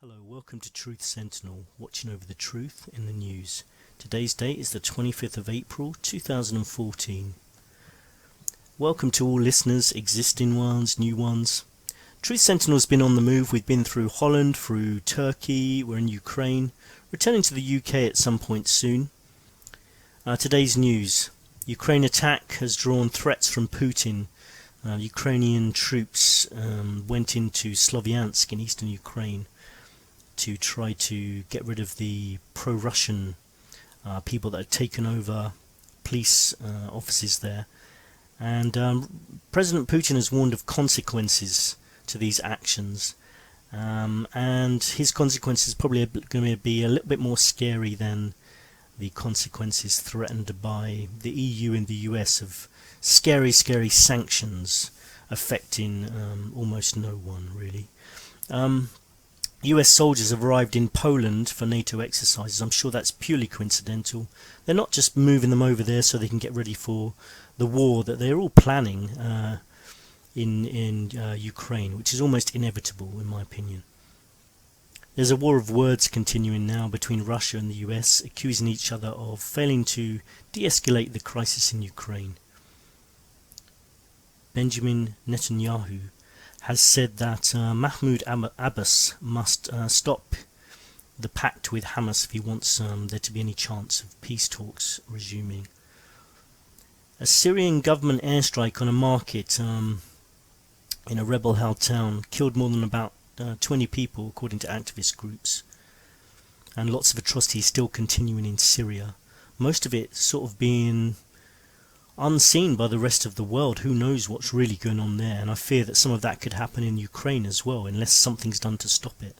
Hello, welcome to Truth Sentinel, watching over the truth in the news. Today's date is the 25th of April 2014. Welcome to all listeners, existing ones, new ones. Truth Sentinel's been on the move. We've been through Holland, through Turkey, we're in Ukraine, returning to the UK at some point soon. Today's news. Ukraine attack has drawn threats from Putin. Ukrainian troops went into Sloviansk in eastern Ukraine to try to get rid of the pro-Russian people that had taken over police offices there. And President Putin has warned of consequences to these actions. And his consequences are probably going to be a little bit more scary than the consequences threatened by the EU and the US of scary sanctions affecting almost no one, really. US soldiers have arrived in Poland for NATO exercises. I'm sure that's purely coincidental. They're not just moving them over there so they can get ready for the war that they're all planning in Ukraine, which is almost inevitable in my opinion. There's a war of words continuing now between Russia and the US, accusing each other of failing to de-escalate the crisis in Ukraine. Benjamin Netanyahu has said that Mahmoud Abbas must stop the pact with Hamas if he wants there to be any chance of peace talks resuming. A Syrian government airstrike on a market in a rebel-held town killed more than about 20 people, according to activist groups. And lots of atrocities still continuing in Syria. Most of it sort of being unseen by the rest of the world. Who knows what's really going on there, and I fear that some of that could happen in Ukraine as well, unless something's done to stop it.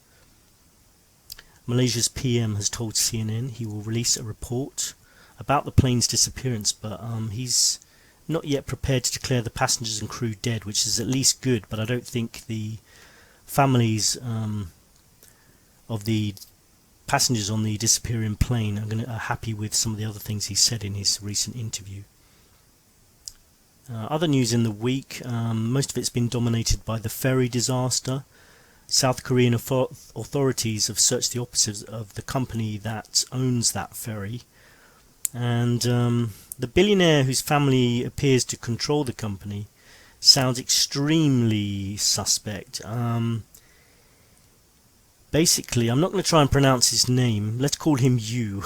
Malaysia's PM has told CNN he will release a report about the plane's disappearance, but he's not yet prepared to declare the passengers and crew dead, which is at least good, but I don't think the families of the passengers on the disappearing plane are happy with some of the other things he said in his recent interview. Other news in the week, most of it's been dominated by the ferry disaster. South Korean authorities have searched the offices of the company that owns that ferry, and the billionaire whose family appears to control the company sounds extremely suspect. Basically, I'm not going to try and pronounce his name. Let's call him Yu,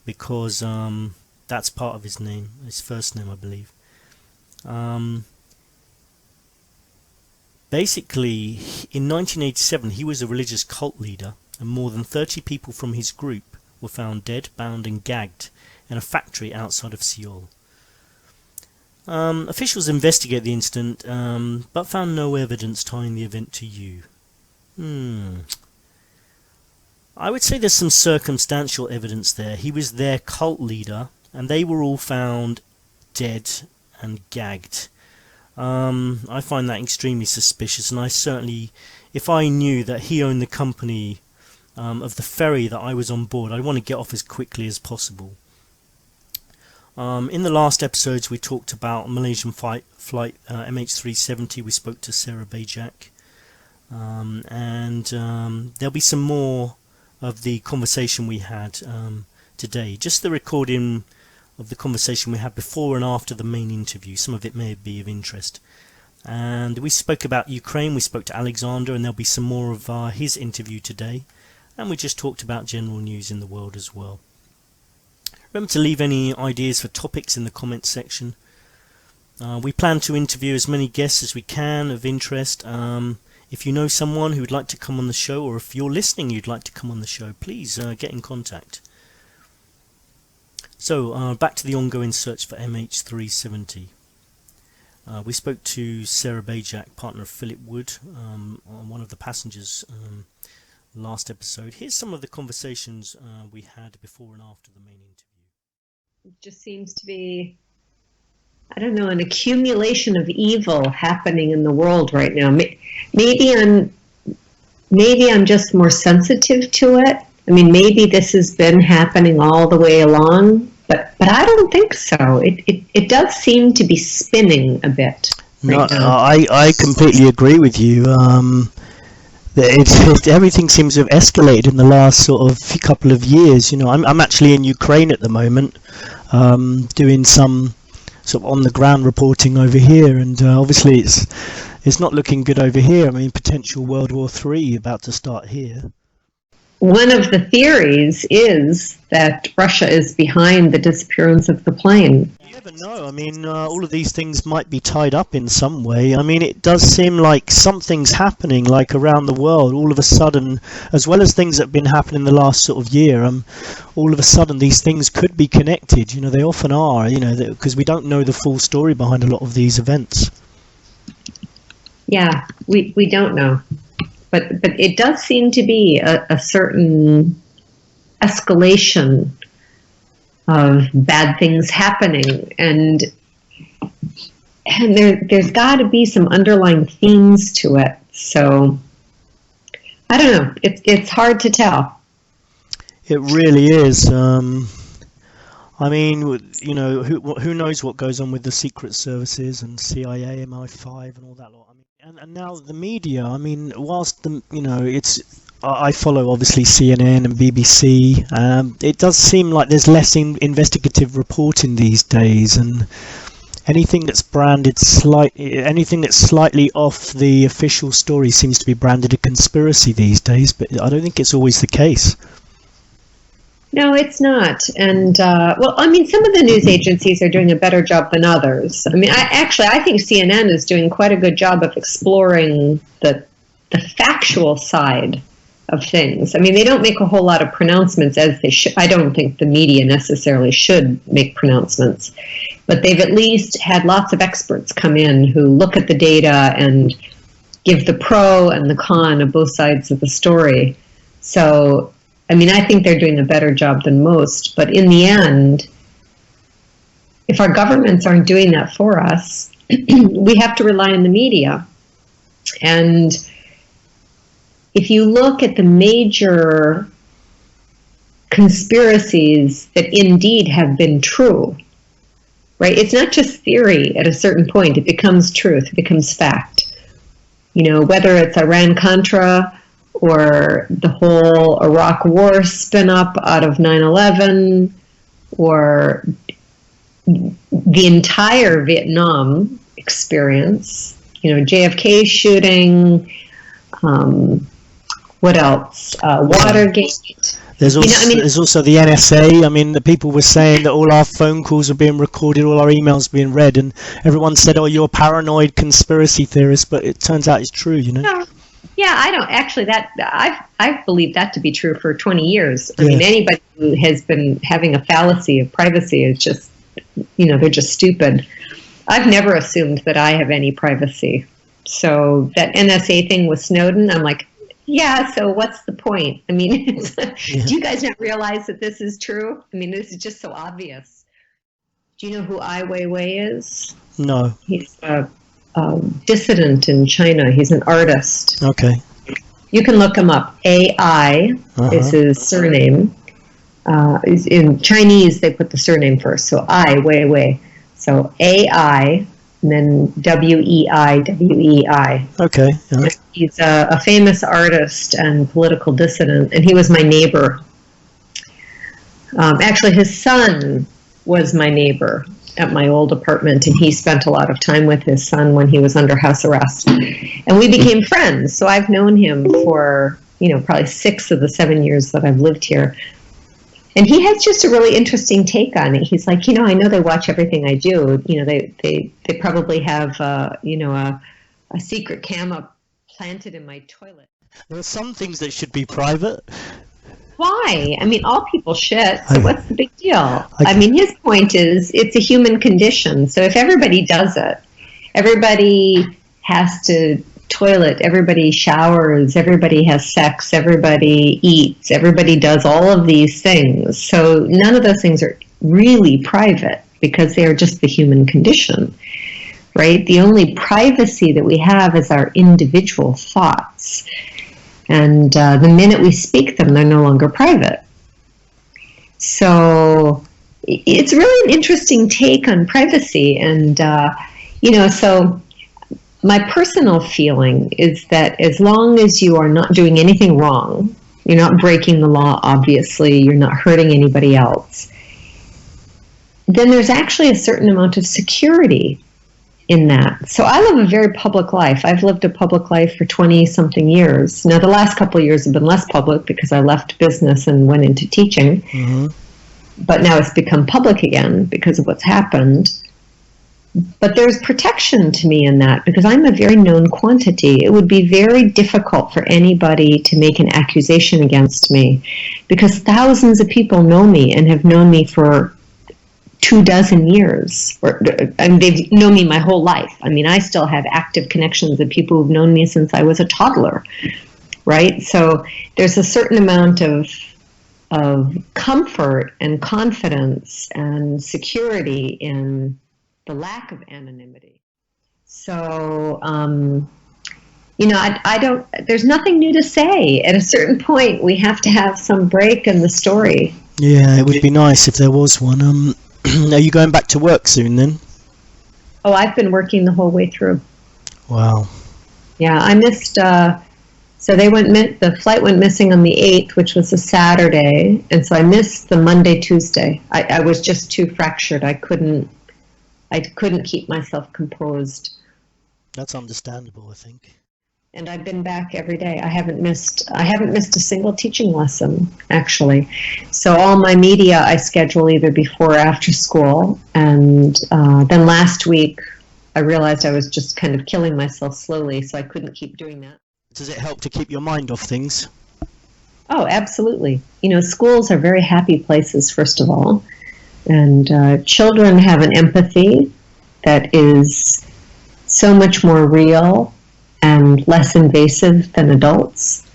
because that's part of his name, his first name, I believe. Basically, in 1987 he was a religious cult leader, and more than 30 people from his group were found dead, bound and gagged in a factory outside of Seoul. Officials investigate the incident, but found no evidence tying the event to Yu. I would say there's some circumstantial evidence there. He was their cult leader, and they were all found dead and gagged. I find that extremely suspicious, and I certainly, if I knew that he owned the company of the ferry that I was on board, I'd want to get off as quickly as possible. In the last episodes we talked about Malaysian flight MH370. We spoke to Sarah Bajc, and there'll be some more of the conversation we had today, just the recording of the conversation we had before and after the main interview. Some of it may be of interest. And we spoke about Ukraine, we spoke to Alexander, and there'll be some more of his interview today. And we just talked about general news in the world as well. Remember to leave any ideas for topics in the comments section. We plan to interview as many guests as we can of interest. If you know someone who would like to come on the show, or if you're listening you'd like to come on the show, please get in contact. So, back to the ongoing search for MH370. We spoke to Sarah Bajc, partner of Phillip Wood, on one of the passengers last episode. Here's some of the conversations we had before and after the main interview. It just seems to be, I don't know, an accumulation of evil happening in the world right now. Maybe I'm just more sensitive to it. I mean, maybe this has been happening all the way along, but I don't think so. It does seem to be spinning a bit right now. I completely agree with you. Everything seems to have escalated in the last sort of couple of years. I'm actually in Ukraine at the moment, doing some sort of on the ground reporting over here, and obviously it's not looking good over here. I mean, potential World War III about to start here. One of the theories is that Russia is behind the disappearance of the plane. You never know. I mean, all of these things might be tied up in some way. I mean, it does seem like something's happening, like around the world, all of a sudden, as well as things that have been happening the last sort of year. All of a sudden, these things could be connected. They often are. Because we don't know the full story behind a lot of these events. Yeah, we don't know. But it does seem to be a certain escalation of bad things happening, and there's got to be some underlying themes to it. So I don't know. It's hard to tell. It really is. I mean, who knows what goes on with the secret services and CIA, MI5, and all that lot. I mean, and now the media. I mean, whilst I follow obviously CNN and BBC. It does seem like there's less investigative reporting these days, and anything that's slightly off the official story seems to be branded a conspiracy these days. But I don't think it's always the case. No, it's not. And, some of the news agencies are doing a better job than others. I mean, I think CNN is doing quite a good job of exploring the factual side of things. I mean, they don't make a whole lot of pronouncements as they should. I don't think the media necessarily should make pronouncements. But they've at least had lots of experts come in who look at the data and give the pro and the con of both sides of the story. So, I mean, I think they're doing a better job than most, but in the end, if our governments aren't doing that for us, we have to rely on the media. And if you look at the major conspiracies that indeed have been true, right? It's not just theory at a certain point. It becomes truth. It becomes fact. Whether it's Iran-Contra, or the whole Iraq war spin up out of 9/11, or the entire Vietnam experience, JFK shooting, what else? Watergate. There's also the NSA. I mean, the people were saying that all our phone calls were being recorded, all our emails being read, and everyone said, "Oh, you're a paranoid conspiracy theorist," but it turns out it's true, No. Yeah, I don't actually. I've believed that to be true for 20 years. I mean, anybody who has been having a fallacy of privacy is just, they're just stupid. I've never assumed that I have any privacy. So that NSA thing with Snowden, I'm like, yeah. So what's the point? I mean, do you guys not realize that this is true? I mean, this is just so obvious. Do you know who Ai Weiwei is? No. He's a dissident in China. He's an artist. Okay. You can look him up. AI is his surname. In Chinese, they put the surname first. So Ai Weiwei. So AI, and then Wei, Wei. Okay. Yeah. He's a famous artist and political dissident, and he was my neighbor. Actually, his son was my neighbor at my old apartment, and he spent a lot of time with his son when he was under house arrest. And we became friends. So I've known him for, probably 6 of the 7 years that I've lived here. And he has just a really interesting take on it. He's like, I know they watch everything I do. They probably have, a secret camera planted in my toilet. There are some things that should be private. Why? I mean, all people shit, so what's the big deal? I mean, his point is it's a human condition. So if everybody does it, everybody has to toilet, everybody showers, everybody has sex, everybody eats, everybody does all of these things. So none of those things are really private because they are just the human condition, right? The only privacy that we have is our individual thoughts. And the minute we speak them, they're no longer private. So it's really an interesting take on privacy. And, so my personal feeling is that as long as you are not doing anything wrong, you're not breaking the law, obviously, you're not hurting anybody else, then there's actually a certain amount of security in that. So I live a very public life. I've lived a public life for 20-something years. Now, the last couple of years have been less public because I left business and went into teaching. Mm-hmm. But now it's become public again because of what's happened. But there's protection to me in that because I'm a very known quantity. It would be very difficult for anybody to make an accusation against me because thousands of people know me and have known me for 24 years. They've known me my whole life. I mean, I still have active connections of people who've known me since I was a toddler, right? So there's a certain amount of comfort and confidence and security in the lack of anonymity. So, I don't, there's nothing new to say. At a certain point, we have to have some break in the story. Yeah, it would be nice if there was one. Are you going back to work soon then? Oh, I've been working the whole way through. Wow. Yeah, I missed, so the flight went missing on the 8th, which was a Saturday. And so I missed the Monday, Tuesday. I was just too fractured. I couldn't keep myself composed. That's understandable, I think. And I've been back every day. I haven't missed a single teaching lesson, actually. So all my media I schedule either before or after school. And then last week, I realized I was just kind of killing myself slowly, so I couldn't keep doing that. Does it help to keep your mind off things? Oh, absolutely. Schools are very happy places, first of all. And children have an empathy that is so much more real and less invasive than adults.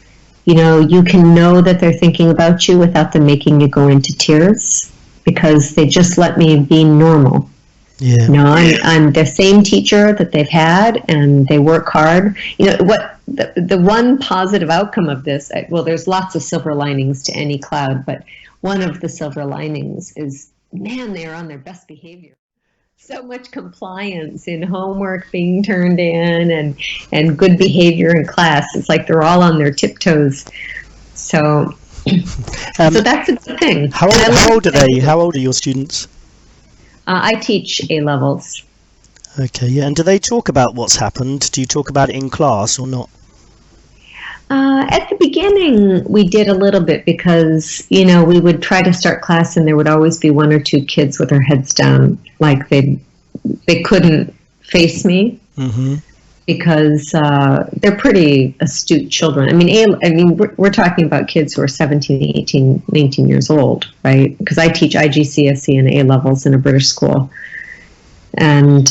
You can know that they're thinking about you without them making you go into tears because they just let me be normal. Yeah. I'm the same teacher that they've had and they work hard. What the one positive outcome of this, there's lots of silver linings to any cloud, but one of the silver linings is, man, they're on their best behavior. So much compliance in homework being turned in and good behavior in class. It's like they're all on their tiptoes. So that's a good thing. How old are they? How old are your students? I teach A-levels. Okay, yeah. And do they talk about what's happened? Do you talk about it in class or not? At the beginning, we did a little bit because, we would try to start class and there would always be one or two kids with their heads down, like they couldn't face me because they're pretty astute children. We're talking about kids who are 17, 18, 19 years old, right? Because I teach IGCSE and A-levels in a British school. And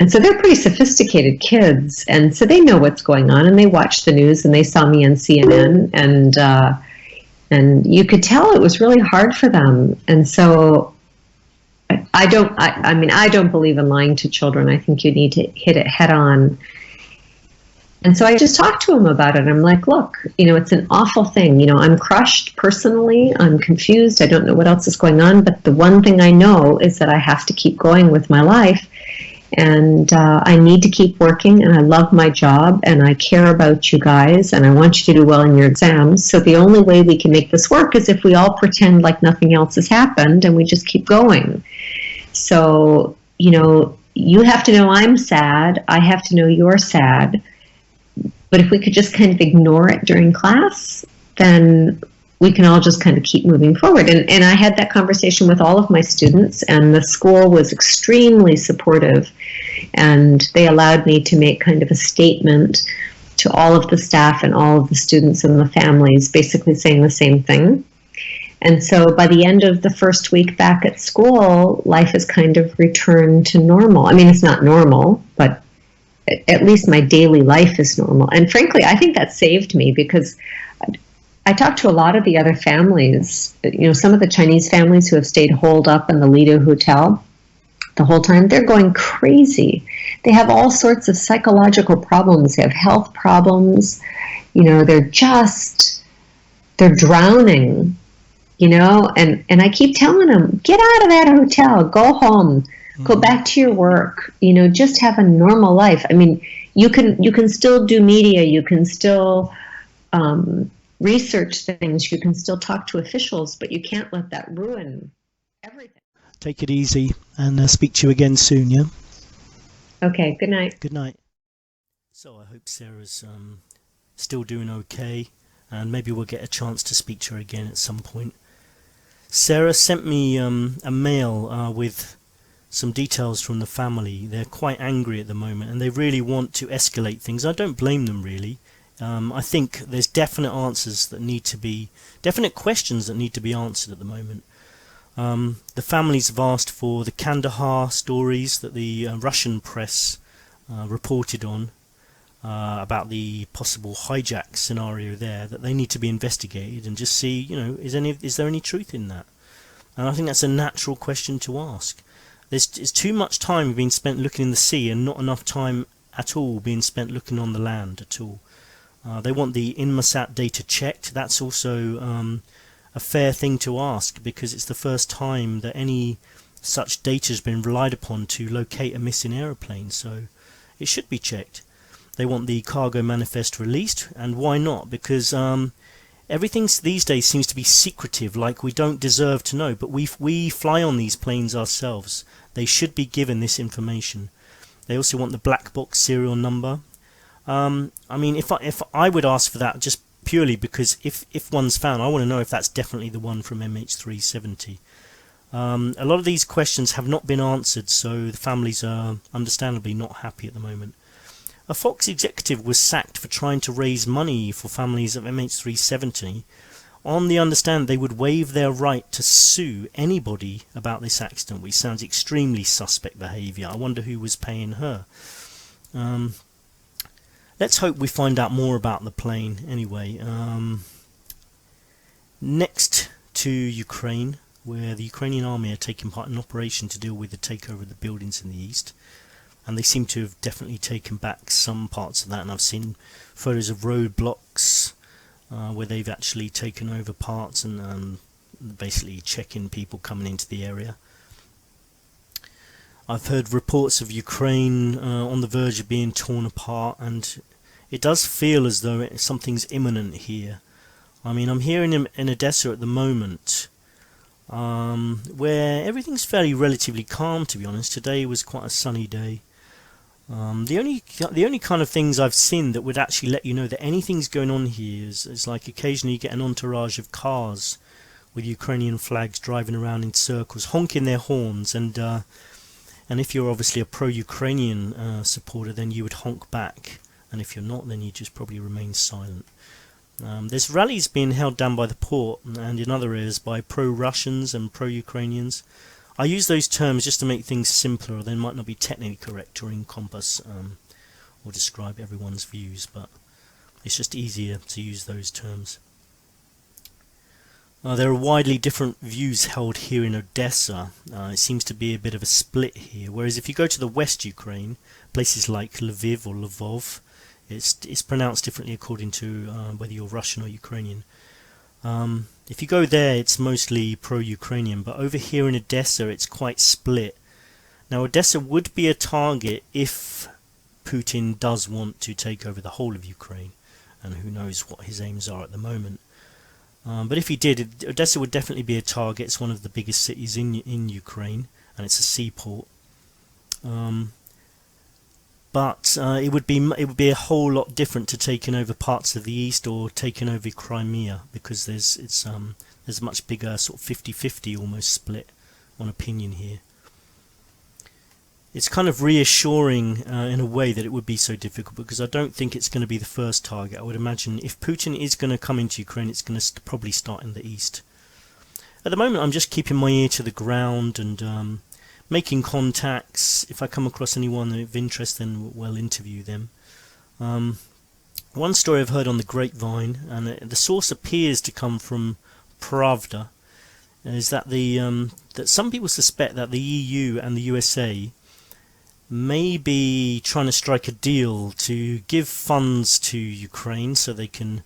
so they're pretty sophisticated kids, and so they know what's going on, and they watch the news, and they saw me on CNN, and you could tell it was really hard for them. And so I don't believe in lying to children. I think you need to hit it head on. And so I just talked to them about it. I'm like, look, it's an awful thing. I'm crushed personally. I'm confused. I don't know what else is going on, but the one thing I know is that I have to keep going with my life. And I need to keep working, and I love my job, and I care about you guys, and I want you to do well in your exams. So the only way we can make this work is if we all pretend like nothing else has happened, and we just keep going. So, you have to know I'm sad. I have to know you're sad. But if we could just kind of ignore it during class, then we can all just kind of keep moving forward. And I had that conversation with all of my students, and the school was extremely supportive. And they allowed me to make kind of a statement to all of the staff and all of the students and the families, basically saying the same thing. And so by the end of the first week back at school, life has kind of returned to normal. It's not normal, but at least my daily life is normal. And frankly, I think that saved me because I talked to a lot of the other families, some of the Chinese families who have stayed holed up in the Lido Hotel the whole time. They're going crazy. They have all sorts of psychological problems. They have health problems. They're drowning, and I keep telling them, get out of that hotel, go home. Go back to your work. Just have a normal life. I mean, you can still do media. You can still research things. You can still talk to officials, but you can't let that ruin everything. Take it easy, and speak to you again soon, yeah? Okay, good night. Good night. So I hope Sarah's still doing okay, and maybe we'll get a chance to speak to her again at some point. Sarah sent me a mail with some details from the family. They're quite angry at the moment, and they really want to escalate things. I don't blame them, really. I think there's definite questions that need to be answered at the moment. The families have asked for the Kandahar stories that the Russian press reported on about the possible hijack scenario there, that they need to be investigated and just see, is there any truth in that? And I think that's a natural question to ask. There's too much time being spent looking in the sea and not enough time at all being spent looking on the land at all. They want the Inmarsat data checked. That's also a fair thing to ask, because it's the first time that any such data has been relied upon to locate a missing aeroplane, so it should be checked. They want the cargo manifest released, and why not? Because everything these days seems to be secretive, like we don't deserve to know, but we fly on these planes ourselves. They should be given this information. They also want the black box serial number. I mean, if I would ask for that just purely because if one's found, I want to know if that's definitely the one from MH370. A lot of these questions have not been answered, so the families are understandably not happy at the moment. A Fox executive was sacked for trying to raise money for families of MH370 on the understanding they would waive their right to sue anybody about this accident, which sounds extremely suspect behaviour. I wonder who was paying her. Let's hope we find out more about the plane anyway. Next to Ukraine, where the Ukrainian army are taking part in an operation to deal with the takeover of the buildings in the east. And they seem to have definitely taken back some parts of that, and I've seen photos of roadblocks where they've actually taken over parts and basically checking people coming into the area. I've heard reports of Ukraine on the verge of being torn apart, and it does feel as though something's imminent here. I mean, I'm here in Odessa at the moment, where everything's fairly relatively calm, to be honest. Today was quite a sunny day. The only kind of things I've seen that would actually let you know that anything's going on here is like occasionally you get an entourage of cars with Ukrainian flags driving around in circles, honking their horns, and if you're obviously a pro-Ukrainian supporter, then you would honk back, and if you're not, then you just probably remain silent. There's rallies being held down by the port and in other areas by pro-Russians and pro-Ukrainians. I use those terms just to make things simpler, or they might not be technically correct or encompass or describe everyone's views, but it's just easier to use those terms. There are widely different views held here in Odessa. It seems to be a bit of a split here, whereas if you go to the West Ukraine, places like Lviv or Lvov, it's pronounced differently according to whether you're Russian or Ukrainian. If you go there, it's mostly pro-Ukrainian, but over here in Odessa, it's quite split. Now, Odessa would be a target if Putin does want to take over the whole of Ukraine, and who knows what his aims are at the moment. But if he did, Odessa would definitely be a target. It's one of the biggest cities in Ukraine, and it's a seaport. But it would be a whole lot different to taking over parts of the east or taking over Crimea, because there's a much bigger sort of 50-50 almost split on opinion here. It's kind of reassuring in a way that it would be so difficult, because I don't think it's going to be the first target. I would imagine if Putin is going to come into Ukraine, it's going to probably start in the east. At the moment, I'm just keeping my ear to the ground and making contacts. If I come across anyone of interest, then we'll interview them. One story I've heard on the grapevine, and the source appears to come from Pravda, is that that some people suspect that the EU and the USA may be trying to strike a deal to give funds to Ukraine so they can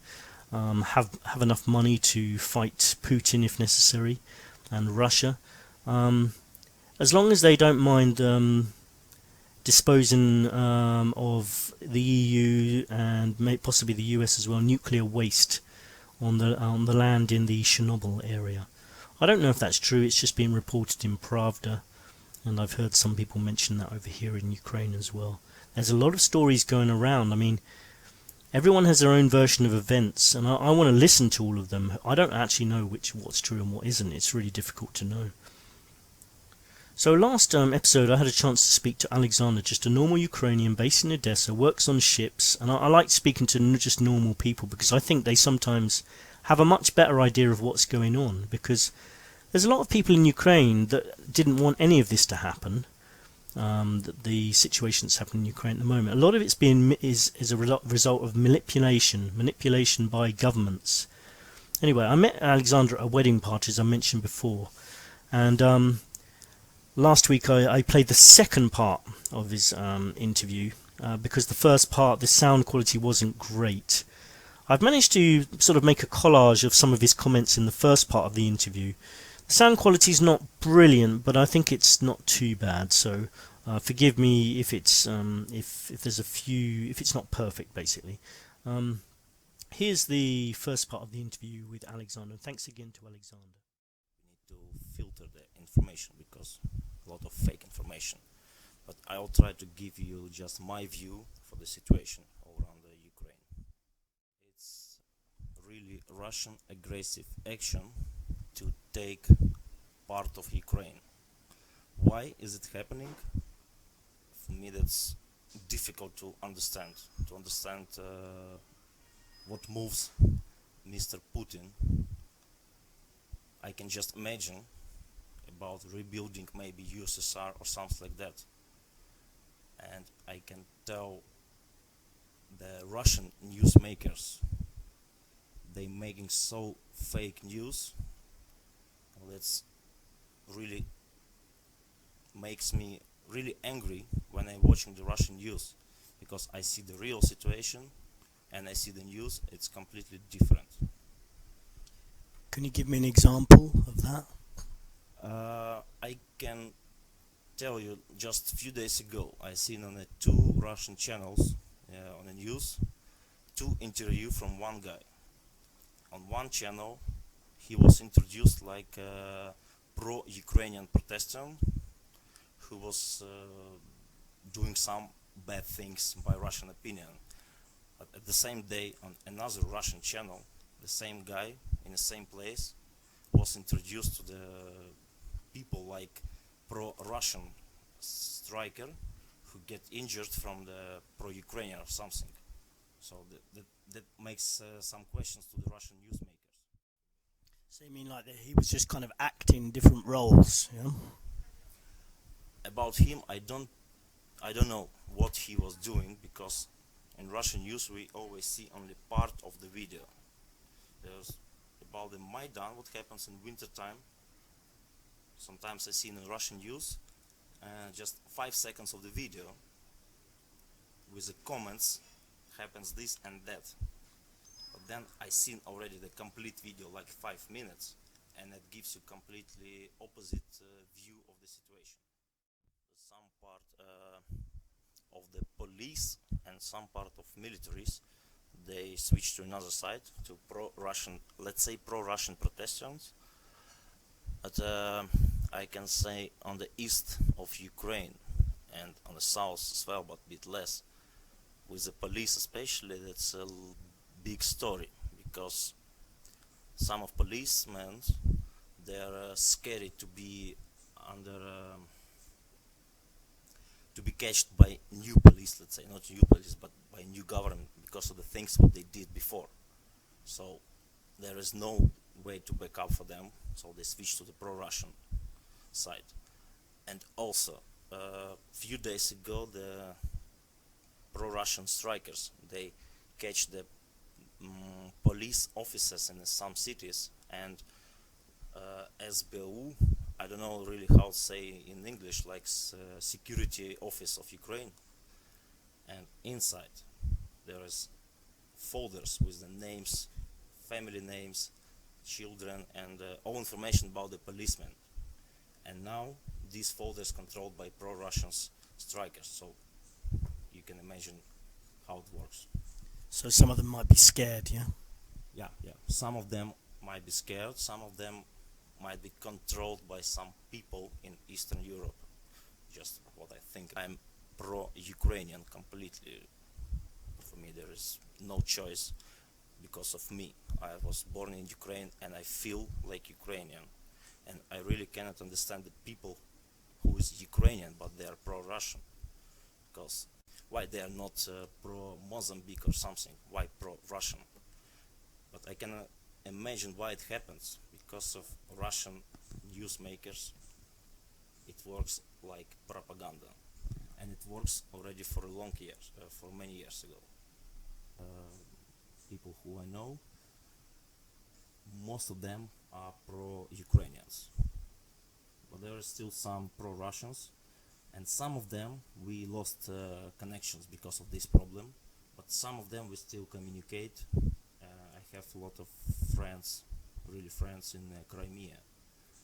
have enough money to fight Putin if necessary, and Russia. as long as they don't mind disposing of the EU and possibly the US as well, nuclear waste on the land in the Chernobyl area. I don't know if that's true. It's just been reported in Pravda, and I've heard some people mention that over here in Ukraine as well. There's a lot of stories going around. I mean, everyone has their own version of events, and I want to listen to all of them. I don't actually know what's true and what isn't. It's really difficult to know. So last episode I had a chance to speak to Alexander, just a normal Ukrainian based in Odessa, works on ships, and I like speaking to just normal people because I think they sometimes have a much better idea of what's going on, because there's a lot of people in Ukraine that didn't want any of this to happen, the situation that's happening in Ukraine at the moment. A lot of it's is a result of manipulation by governments. Anyway, I met Alexander at a wedding party, as I mentioned before, and last week I played the second part of his interview because the first part, the sound quality wasn't great. I've managed to sort of make a collage of some of his comments in the first part of the interview. The sound quality is not brilliant, but I think it's not too bad, so forgive me if it's if there's a few, if it's not perfect, basically. Here's the first part of the interview with Alexander. Thanks again to Alexander. We need to filter the information because a lot of fake information, but I'll try to give you just my view for the situation around the Ukraine. It's really Russian aggressive action to take part of Ukraine. Why is it happening? For me that's difficult to understand what moves Mr. Putin. I can just imagine about rebuilding maybe USSR or something like that, and I can tell the Russian newsmakers, they making so fake news. That's really makes me really angry when I'm watching the Russian news, because I see the real situation and I see the news, it's completely different. Can you give me an example of that? I can tell you, just a few days ago I seen on the two Russian channels on the news, two interviews from one guy. On one channel he was introduced like a pro-Ukrainian Protestant who was doing some bad things by Russian opinion. But at the same day on another Russian channel, the same guy in the same place was introduced to the people like pro-Russian striker who get injured from the pro-Ukrainian or something. So that makes some questions to the Russian newsmakers. So you mean like that he was just kind of acting different roles, yeah? About him, I don't know what he was doing, because in Russian news we always see only part of the video. There's about the Maidan, what happens in winter time. Sometimes I see in the Russian news just 5 seconds of the video with the comments, happens this and that. But then I seen already the complete video, like 5 minutes, and it gives you completely opposite view of the situation. Some part of the police and some part of militaries, they switch to another side, to pro-Russian, let's say pro-Russian Protestants. But I can say on the east of Ukraine and on the south as well, but a bit less, with the police especially, that's a big story, because some of policemen, they're scared to be under to be catched by new police, let's say, not new police, but by new government, because of the things what they did before. So there is no way to back up for them, so they switch to the pro-Russian side. And also, a few days ago, the pro-Russian strikers, they catch the police officers in some cities, and SBU, I don't know really how to say in English, like security office of Ukraine, and inside there is folders with the names, family names, children, and all information about the policemen. And now these folders controlled by pro-Russian strikers. So you can imagine how it works. So some of them might be scared, yeah? Yeah. Some of them might be scared, some of them might be controlled by some people in Eastern Europe. Just what I think. I'm pro-Ukrainian completely. For me there is no choice because of me. I was born in Ukraine and I feel like Ukrainian. And I really cannot understand the people who is Ukrainian but they are pro-Russian. Because why they are not pro-Mozambique or something? Why pro-Russian? But I cannot imagine why it happens. Because of Russian newsmakers, it works like propaganda. And it works already for for many years ago. People who I know, most of them are pro-Ukrainians. But there are still some pro-Russians, and some of them we lost connections because of this problem, but some of them we still communicate. I have a lot of friends, really friends in Crimea,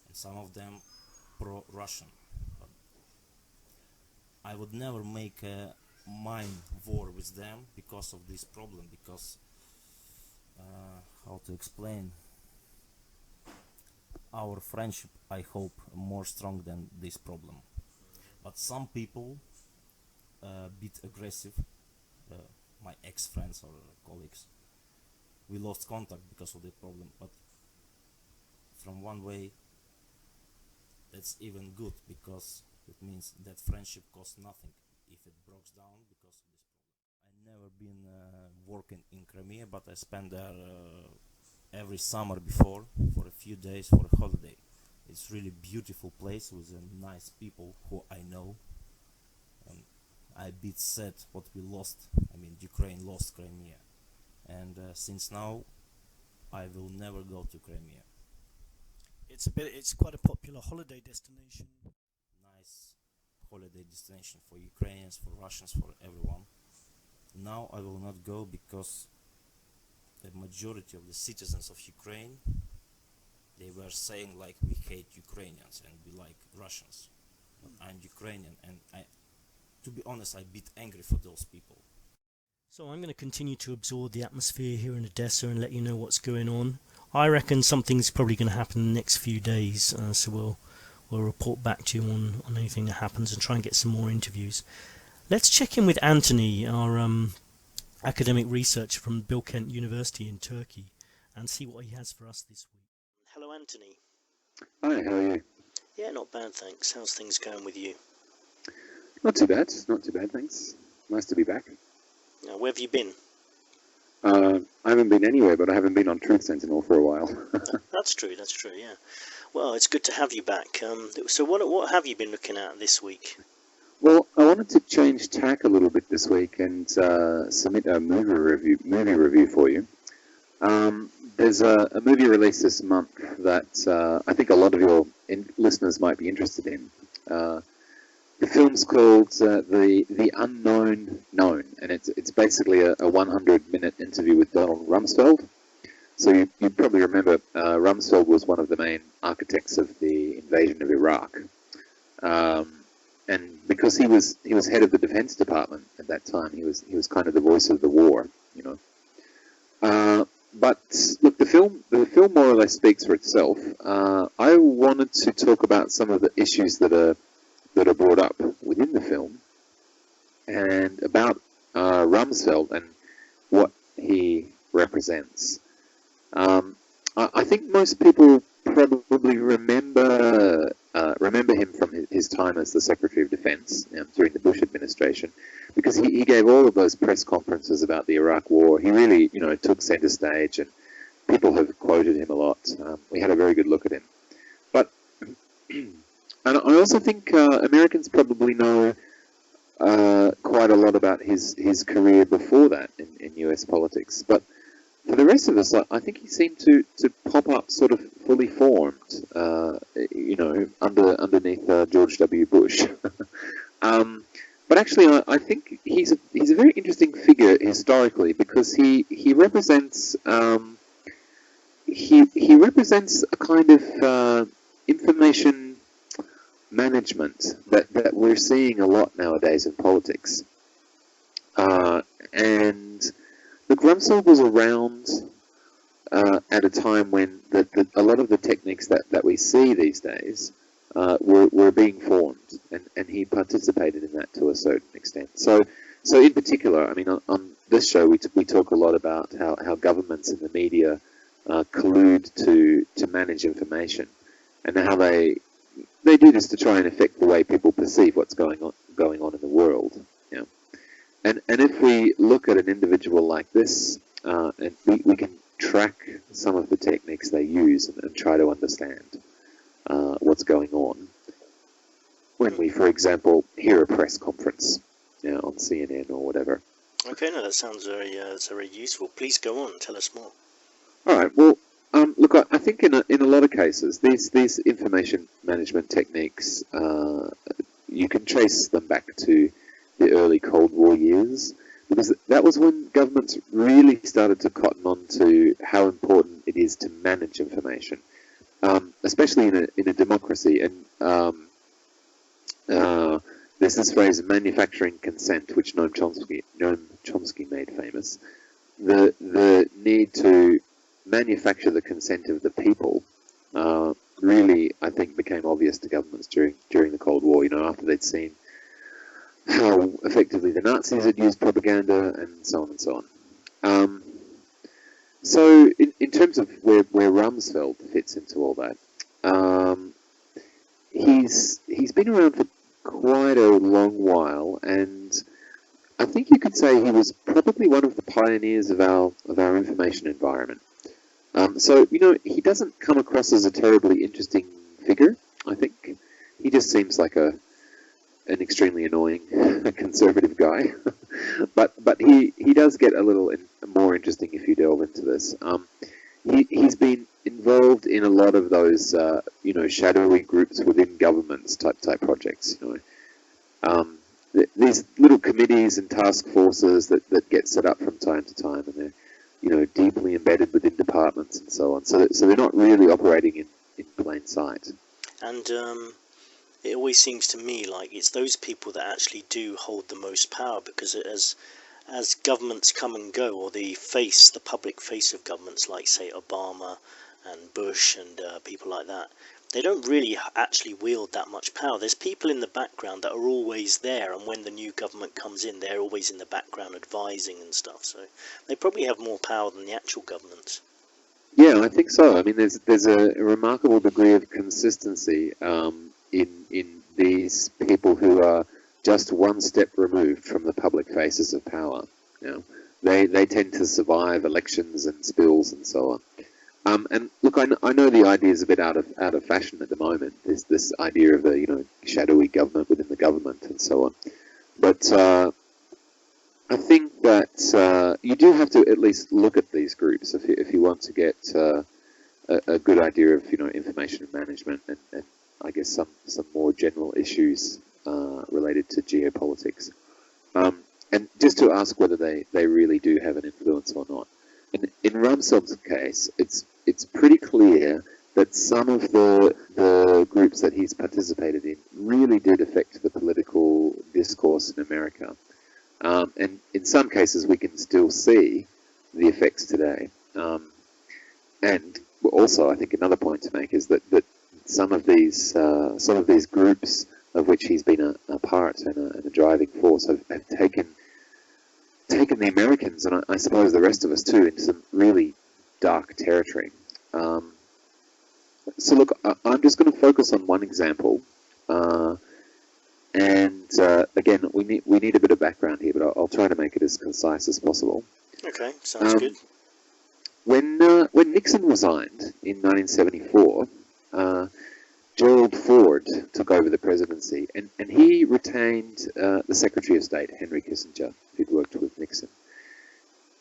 and some of them pro-Russian. But I would never make a mind war with them because of this problem, because how to explain, our friendship, I hope, more strong than this problem. But some people bit aggressive, my ex-friends or colleagues, we lost contact because of the problem. But from one way, that's even good, because it means that friendship costs nothing if it breaks down because of this problem. I never been working in Crimea, but I spent there every summer before for a few days for a holiday. It's really beautiful place with nice people who I know. And I bit sad what we lost. I mean, Ukraine lost Crimea, and since now I will never go to Crimea. It's quite a popular holiday destination. Nice holiday destination for Ukrainians, for Russians, for everyone. Now I will not go because the majority of the citizens of Ukraine, they were saying like we hate Ukrainians and we like Russians. But I'm Ukrainian, and to be honest, I'm a bit angry for those people. So I'm going to continue to absorb the atmosphere here in Odessa and let you know what's going on. I reckon something's probably going to happen in the next few days, so we'll report back to you on anything that happens and try and get some more interviews. Let's check in with Anthony, our academic researcher from Bilkent University in Turkey, and see what he has for us this week. Hello, Anthony. Hi, how are you? Yeah, not bad, thanks. How's things going with you? Not too bad, thanks. Nice to be back. Where have you been? I haven't been anywhere, but I haven't been on Truth Sentinel for a while. That's true, yeah. Well, it's good to have you back. So what have you been looking at this week? Well, I wanted to change tack a little bit this week and submit a movie review for you. There's a movie released this month that I think a lot of your listeners might be interested in. The film's called The Unknown Known, and it's basically a 100-minute interview with Donald Rumsfeld. So you probably remember Rumsfeld was one of the main architects of the invasion of Iraq, and because he was head of the Defense Department at that time, he was kind of the voice of the war, you know. But look, the film more or less speaks for itself. I wanted to talk about some of the issues that are brought up within the film, and about Rumsfeld and what he represents. I think most people probably remember him from his time as the Secretary of Defense during the Bush administration, because he gave all of those press conferences about the Iraq War. He really, took center stage, and people have quoted him a lot. We had a very good look at him. But and I also think Americans probably know quite a lot about his career before that in US politics. But for the rest of us, I think he seemed to pop up sort of fully formed, underneath George W. Bush. But actually, I think he's a very interesting figure historically, because he represents he represents a kind of information management that we're seeing a lot nowadays in politics. And look, Rumsfeld was around at a time when a lot of the techniques that we see these days were being formed, and he participated in that to a certain extent. So in particular, I mean, on this show, we talk a lot about how governments and the media collude to manage information, and how they do this to try and affect the way people perceive what's going on in the world. Yeah. And if we look at an individual like this, and we can track some of the techniques they use and try to understand what's going on when we, for example, hear a press conference, on CNN or whatever. Okay, no, that sounds very useful. Please go on, tell us more. All right. Well, look, I think in a lot of cases, these information management techniques, you can trace them back to the early Cold War years, because that was when governments really started to cotton on to how important it is to manage information, especially in a democracy. And there's this phrase, manufacturing consent, which Noam Chomsky made famous. The need to manufacture the consent of the people really, I think, became obvious to governments during the Cold War. After they'd seen how effectively the Nazis had used propaganda, and so on and so on. So in terms of where Rumsfeld fits into all that, he's been around for quite a long while, and I think you could say he was probably one of the pioneers of our information environment. So he doesn't come across as a terribly interesting figure. I think he just seems like an extremely annoying conservative guy, but he does get a little more interesting if you delve into this. He's been involved in a lot of those shadowy groups within governments type projects. These little committees and task forces that get set up from time to time, and they're deeply embedded within departments and so on. So they're not really operating in plain sight. And it always seems to me like it's those people that actually do hold the most power, because as governments come and go, or the public face of governments, like say Obama and Bush and people like that, they don't really actually wield that much power. There's people in the background that are always there, and when the new government comes in, they're always in the background advising and stuff. So they probably have more power than the actual government. Yeah, I think so. I mean, there's a remarkable degree of consistency in these people who are just one step removed from the public faces of power. They tend to survive elections and spills and so on. And look, I know the idea is a bit out of fashion at the moment. There's this idea of the shadowy government within the government and so on. But I think that you do have to at least look at these groups if you want to get a good idea of information management and I guess some more general issues related to geopolitics. And just to ask whether they really do have an influence or not. In Rumsfeld's case, it's pretty clear that some of the groups that he's participated in really did affect the political discourse in America. And in some cases, we can still see the effects today. And also, I think another point to make is that some of these groups of which he's been a part and a driving force have taken the Americans, and I suppose the rest of us too, into some really dark territory. So look, I'm just going to focus on one example, and again, we need a bit of background here, but I'll try to make it as concise as possible. Okay, sounds good. When Nixon resigned in 1974, Gerald Ford took over the presidency, and he retained the Secretary of State, Henry Kissinger, who'd worked with Nixon.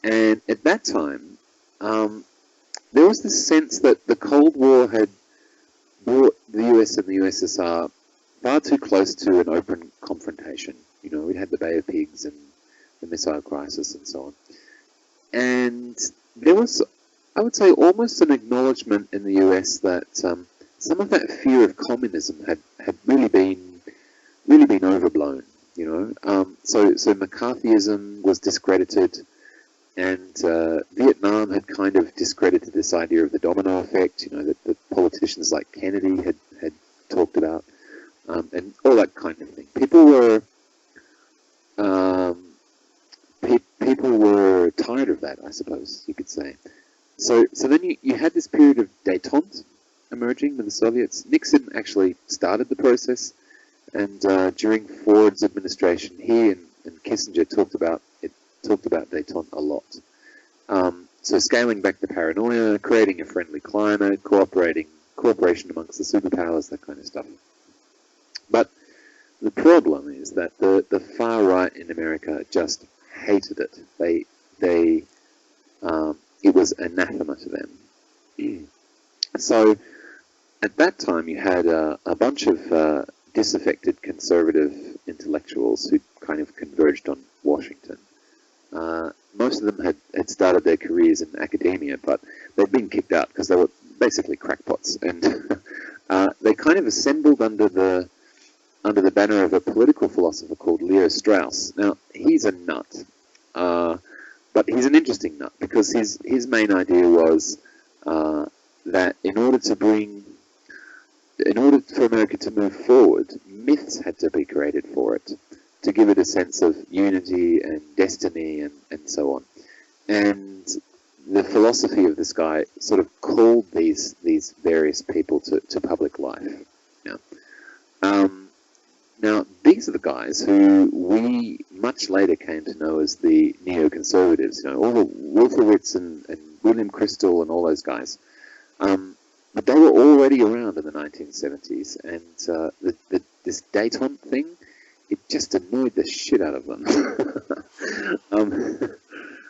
And at that time, there was this sense that the Cold War had brought the US and the USSR far too close to an open confrontation. We'd had the Bay of Pigs and the missile crisis and so on. And there was, I would say, almost an acknowledgement in the US that some of that fear of communism had really been overblown. So McCarthyism was discredited, and Vietnam had kind of discredited this idea of the domino effect. That politicians like Kennedy had talked about, and all that kind of thing. People were tired of that, I suppose you could say. So then you had this period of détente emerging with the Soviets. Nixon actually started the process, and during Ford's administration, he and Kissinger talked about détente a lot. So scaling back the paranoia, creating a friendly climate, cooperation amongst the superpowers, that kind of stuff. But the problem is that the far right in America just hated it. It was anathema to them. So at that time, you had a bunch of disaffected conservative intellectuals who kind of converged on Washington. Most of them had started their careers in academia, but they'd been kicked out because they were basically crackpots, and they kind of assembled under the banner of a political philosopher called Leo Strauss. Now, he's a nut, but he's an interesting nut because his main idea was that in order for America to move forward, myths had to be created for it to give it a sense of unity and destiny and so on. And the philosophy of this guy sort of called these various people to public life. Now, these are the guys who we much later came to know as the neoconservatives. All the Wolfowitz and William Crystal and all those guys. But they were already around in the 1970s, and this détente thing, it just annoyed the shit out of them.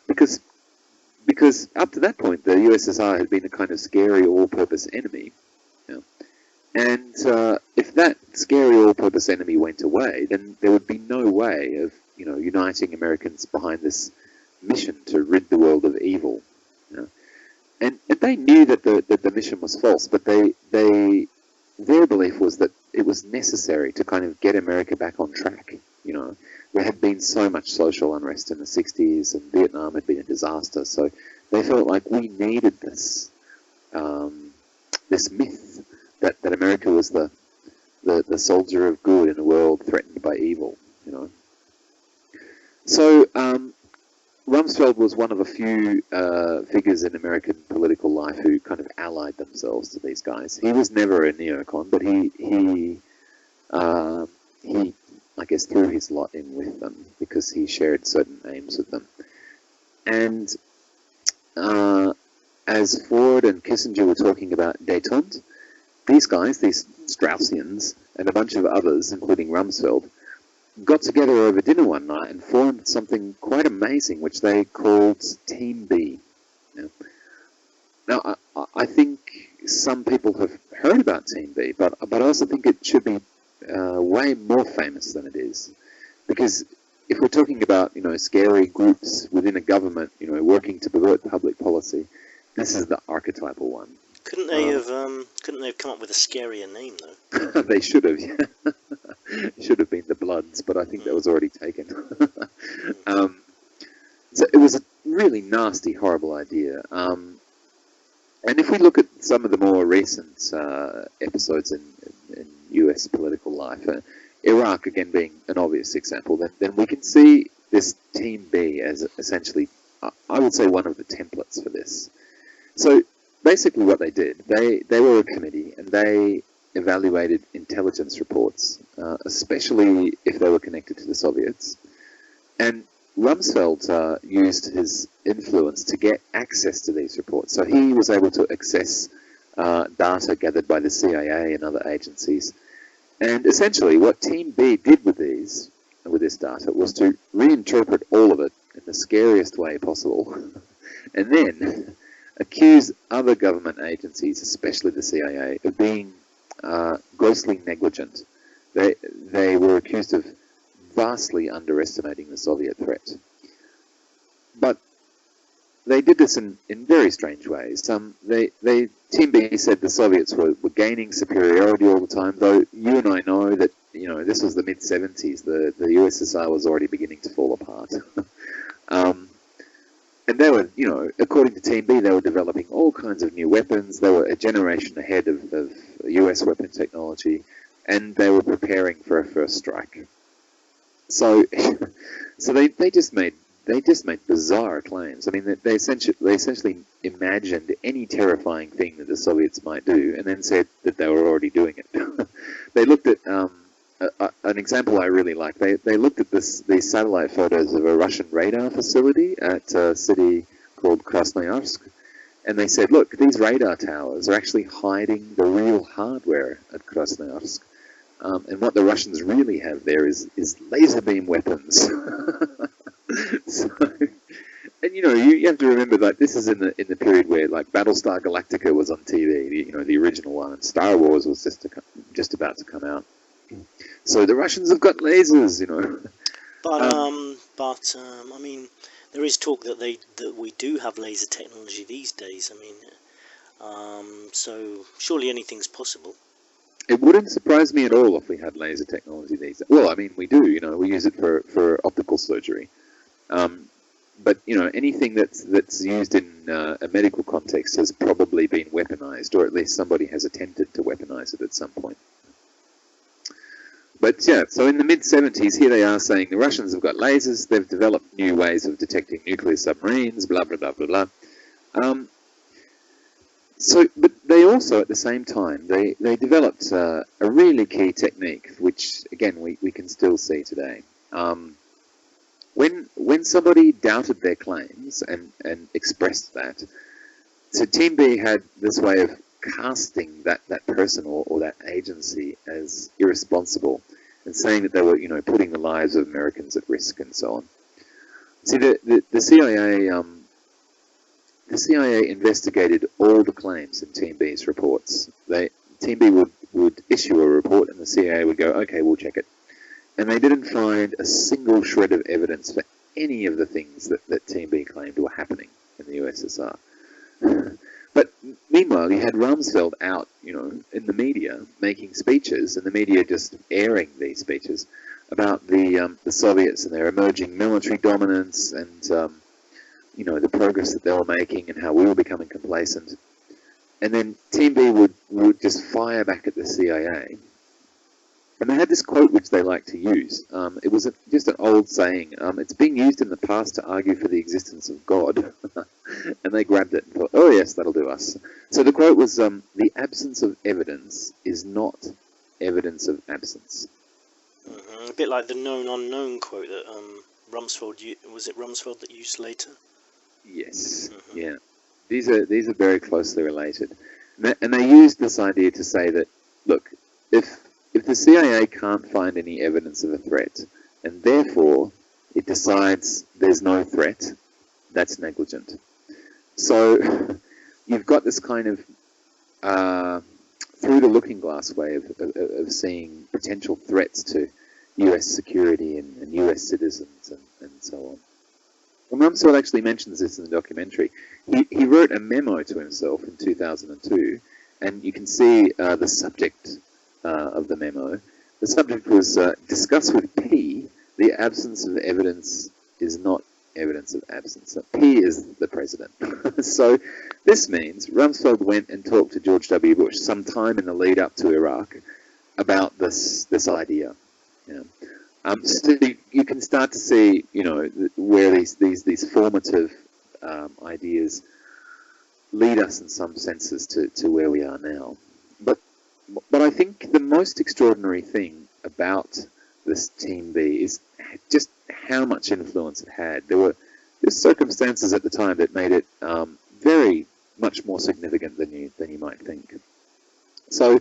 Because up to that point, the USSR had been a kind of scary all-purpose enemy. And if that scary all-purpose enemy went away, then there would be no way of uniting Americans behind this mission to rid the world of evil. And they knew that the mission was false, but their belief was that it was necessary to kind of get America back on track. There had been so much social unrest in the 60s, and Vietnam had been a disaster, so they felt like we needed this myth that America was the soldier of good in a world threatened by evil. So Rumsfeld was one of a few figures in American political life who kind of allied themselves to these guys. He was never a neocon, but he I guess threw his lot in with them because he shared certain aims with them. And as Ford and Kissinger were talking about détente, these guys, these Straussians, and a bunch of others, including Rumsfeld, got together over dinner one night and formed something quite amazing, which they called Team B. Now, I think some people have heard about Team B, but I also think it should be way more famous than it is, because if we're talking about scary groups within a government working to pervert public policy, this is the archetypal one. Couldn't they have come up with a scarier name though? They should have. Yeah. It should have been the Bloods, but I think that was already taken. So it was a really nasty, horrible idea. And if we look at some of the more recent episodes in US political life, Iraq again being an obvious example, then we can see this Team B as essentially, I would say, one of the templates for this. So basically what they did, they were a committee, and they evaluated intelligence reports, especially if they were connected to the Soviets. And Rumsfeld used his influence to get access to these reports. So he was able to access data gathered by the CIA and other agencies. And essentially what Team B did with this data was to reinterpret all of it in the scariest way possible, and then accuse other government agencies, especially the CIA, of being grossly negligent. They were accused of vastly underestimating the Soviet threat. But they did this in very strange ways. Team B said the Soviets were gaining superiority all the time, though you and I know that, this was the mid-70s. The USSR was already beginning to fall apart. And they were, according to Team B, they were developing all kinds of new weapons. They were a generation ahead of US weapon technology, and they were preparing for a first strike. So, they just made bizarre claims. I mean, they essentially imagined any terrifying thing that the Soviets might do, and then said that they were already doing it. They looked at an example I really like. They looked at these satellite photos of a Russian radar facility at a city called Krasnoyarsk, and they said, look, these radar towers are actually hiding the real hardware at Krasnoyarsk. And what the Russians really have there is laser beam weapons. So, and you have to remember that this is in the period where like Battlestar Galactica was on TV, the original one, and Star Wars was just about to come out. So the Russians have got lasers, But I mean, there is talk that we do have laser technology these days. I mean, so surely anything's possible. It wouldn't surprise me at all if we had laser technology these days. Well, I mean, we do. We use it for optical surgery. But anything that's used in a medical context has probably been weaponized, or at least somebody has attempted to weaponize it at some point. But yeah, so in the mid-70s, here they are saying the Russians have got lasers, they've developed new ways of detecting nuclear submarines, blah, blah, blah, blah, blah. But they also, at the same time, they developed a really key technique, which, again, we can still see today. When somebody doubted their claims and expressed that, so Team B had this way of casting that person or that agency as irresponsible and saying that they were, putting the lives of Americans at risk and so on. See, the CIA investigated all the claims in Team B's reports. Team B would issue a report and the CIA would go, okay, we'll check it. And they didn't find a single shred of evidence for any of the things that Team B claimed were happening in the USSR. But meanwhile, you had Rumsfeld out, in the media making speeches, and the media just airing these speeches about the Soviets and their emerging military dominance and the progress that they were making and how we were becoming complacent. And then Team B would just fire back at the CIA. And they had this quote which they like to use. It was just an old saying. It's been used in the past to argue for the existence of God. And they grabbed it and thought, oh yes, that'll do us. So the quote was, the absence of evidence is not evidence of absence. A bit like the known unknown quote that Rumsfeld, was it Rumsfeld that used later? Yes, yeah. These are very closely related. And they used this idea to say that, look, if the CIA can't find any evidence of a threat, and therefore it decides there's no threat, that's negligent. So you've got this kind of through the looking glass way of seeing potential threats to US security and US citizens and so on. And Rumsfeld actually mentions this in the documentary. He wrote a memo to himself in 2002, and you can see the subject of the memo. The subject was discuss with P, the absence of evidence is not evidence of absence. So P is the president. So this means Rumsfeld went and talked to George W. Bush sometime in the lead up to Iraq about this idea. So you can start to see, where these formative ideas lead us in some senses to where we are now. But I think the most extraordinary thing about this Team B is just how much influence it had. There were circumstances at the time that made it very much more significant than you might think. So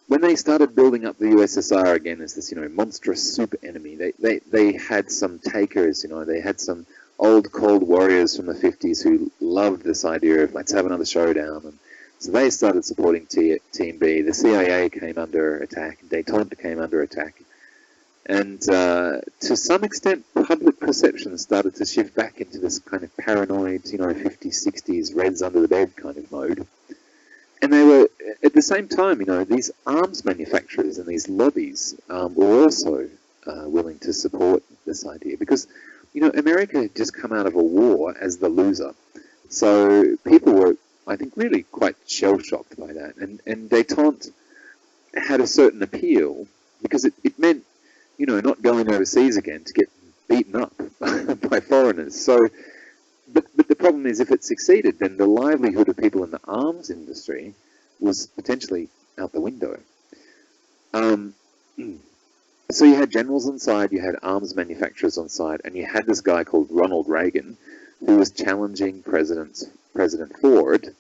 when they started building up the USSR again as this monstrous super enemy, they had some takers. They had some old Cold Warriors from the 50s who loved this idea of let's have another showdown. And so they started supporting Team B. The CIA came under attack. Détente came under attack. And to some extent, public perception started to shift back into this kind of paranoid, 50s, 60s, reds under the bed kind of mode. And they were, at the same time, these arms manufacturers and these lobbies were also willing to support this idea because, America had just come out of a war as the loser. So people were, I think, really quite shell-shocked by that. And détente had a certain appeal because it meant, not going overseas again to get beaten up by foreigners. So, but the problem is if it succeeded, then the livelihood of people in the arms industry was potentially out the window. So you had generals on side, you had arms manufacturers on side, and you had this guy called Ronald Reagan who was challenging President Ford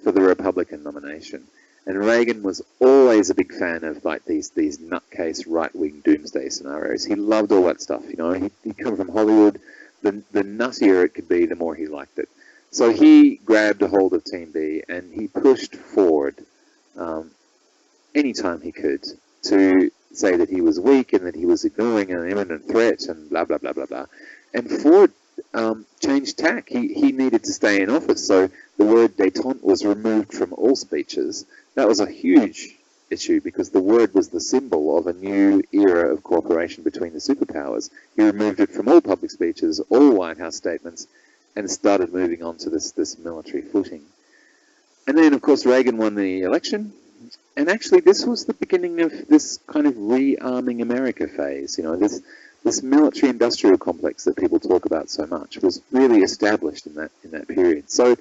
for the Republican nomination. And Reagan was always a big fan of like these nutcase right-wing doomsday scenarios. He loved all that stuff, He'd come from Hollywood. The nuttier it could be, the more he liked it. So he grabbed a hold of Team B and he pushed Ford anytime he could to say that he was weak and that he was ignoring an imminent threat and blah, blah, blah, blah, blah. And Ford changed tack. He needed to stay in office, so the word détente was removed from all speeches. That was a huge issue because the word was the symbol of a new era of cooperation between the superpowers. He removed it from all public speeches, all White House statements, and started moving on to this military footing. And then, of course, Reagan won the election. And actually, this was the beginning of this kind of rearming America phase. This military-industrial complex that people talk about so much was really established in that period. So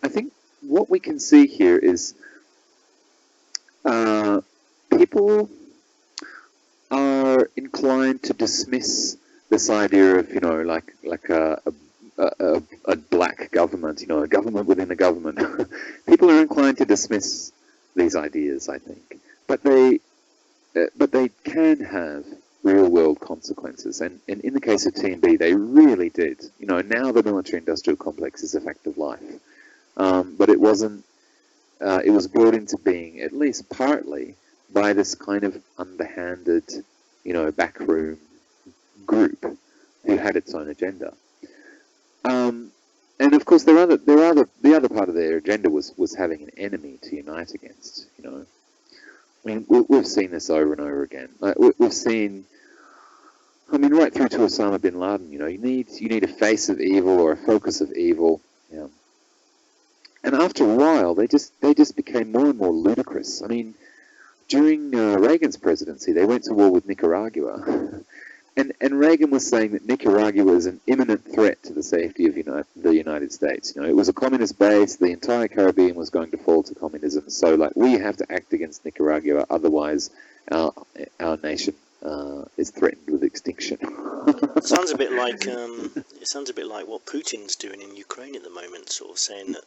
I think what we can see here is people are inclined to dismiss this idea of like a black government, a government within a government. People are inclined to dismiss these ideas, I think, but they can have real-world consequences, and in the case of Team B, they really did. Now the military-industrial complex is a fact of life, but it wasn't. It was brought into being, at least partly, by this kind of underhanded, backroom group who had its own agenda. And of course, the other part of their agenda was having an enemy to unite against. I mean, we've seen this over and over again. We've seen, right through to Osama bin Laden. You need a face of evil or a focus of evil. And after a while, they just became more and more ludicrous. I mean, during Reagan's presidency, they went to war with Nicaragua. And Reagan was saying that Nicaragua is an imminent threat to the safety of the United States. It was a communist base. The entire Caribbean was going to fall to communism. So, we have to act against Nicaragua, otherwise our nation is threatened with extinction. It sounds a bit like what Putin's doing in Ukraine at the moment, sort of saying that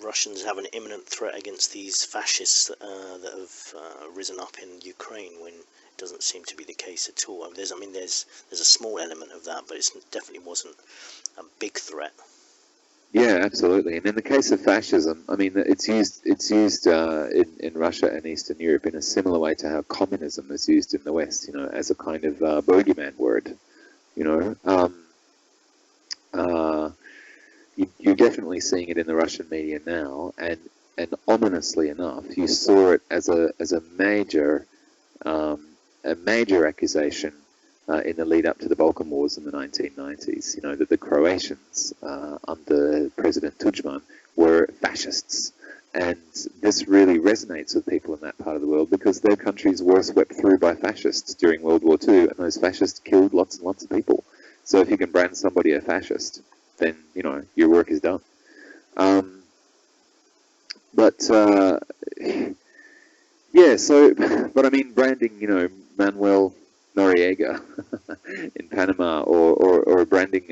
Russians have an imminent threat against these fascists that have risen up in Ukraine, when it doesn't seem to be the case at all. There's a small element of that, but it definitely wasn't a big threat. Yeah, absolutely. And in the case of fascism, it's used in Russia and Eastern Europe in a similar way to how communism is used in the West, as a kind of bogeyman word. You're definitely seeing it in the Russian media now, and ominously enough, you saw it as a major accusation in the lead up to the Balkan Wars in the 1990s. That the Croatians under President Tudjman were fascists, and this really resonates with people in that part of the world because their countries were swept through by fascists during World War II, and those fascists killed lots and lots of people. So if you can brand somebody a fascist, then your work is done. Branding Manuel Noriega in Panama, or branding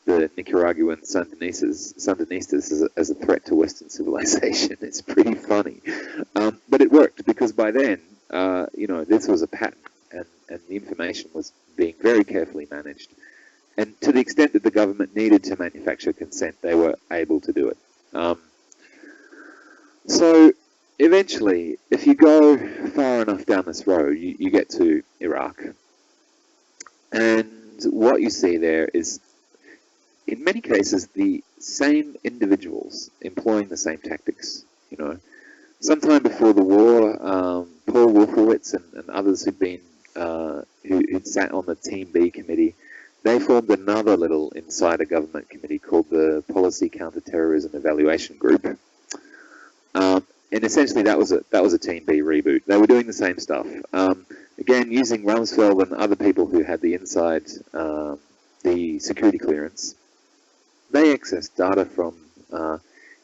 the Nicaraguan Sandinistas as a threat to Western civilization, it's pretty funny. But it worked because by then, this was a pattern, and the information was being very carefully managed. And to the extent that the government needed to manufacture consent, they were able to do it. So eventually, if you go far enough down this road, you get to Iraq. And what you see there is, in many cases, the same individuals employing the same tactics. You know, sometime before the war, Paul Wolfowitz and others who'd sat on the Team B committee, they formed another little insider government committee called the Policy Counterterrorism Evaluation Group. And essentially, that was a Team B reboot. They were doing the same stuff. Again, using Rumsfeld and other people who had the inside, the security clearance. They accessed data from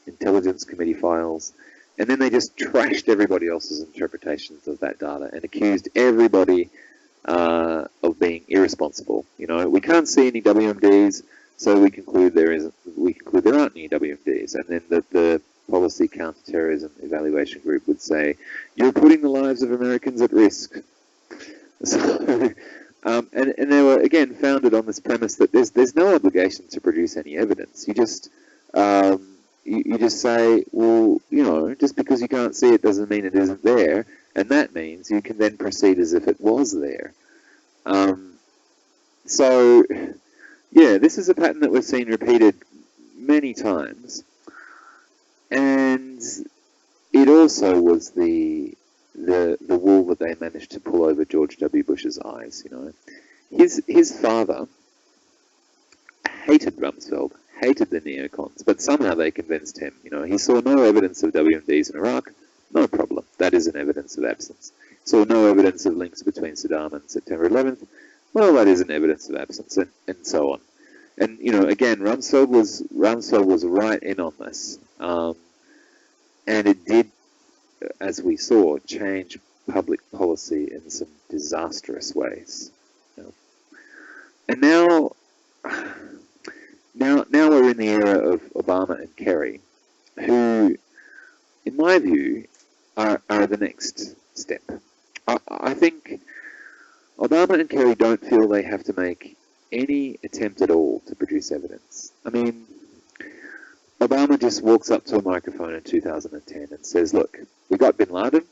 intelligence committee files, and then they just trashed everybody else's interpretations of that data and accused everybody of being irresponsible. You know, we can't see any WMDs, so we conclude there aren't any WMDs, and then the Policy Counterterrorism Evaluation Group would say, "You're putting the lives of Americans at risk." So, and they were again founded on this premise that there's no obligation to produce any evidence. You just you just say, well, you know, just because you can't see it doesn't mean it isn't there, and that means you can then proceed as if it was there. So, yeah, this is a pattern that we've seen repeated many times, and it also was the wool that they managed to pull over George W. Bush's eyes. You know, his father hated Rumsfeld, hated the neocons, but somehow they convinced him. You know, he saw no evidence of WMDs in Iraq. No problem. That is an evidence of absence. Saw no evidence of links between Saddam and September 11th. Well, that is an evidence of absence, and so on. And you know, again, Rumsfeld was right in on this, and it did, as we saw, change public policy in some disastrous ways. You know? And now we're in the era of Obama and Kerry, who, in my view, are the next step. I think Obama and Kerry don't feel they have to make any attempt at all to produce evidence. I mean, Obama just walks up to a microphone in 2010 and says, "Look, we got bin Laden,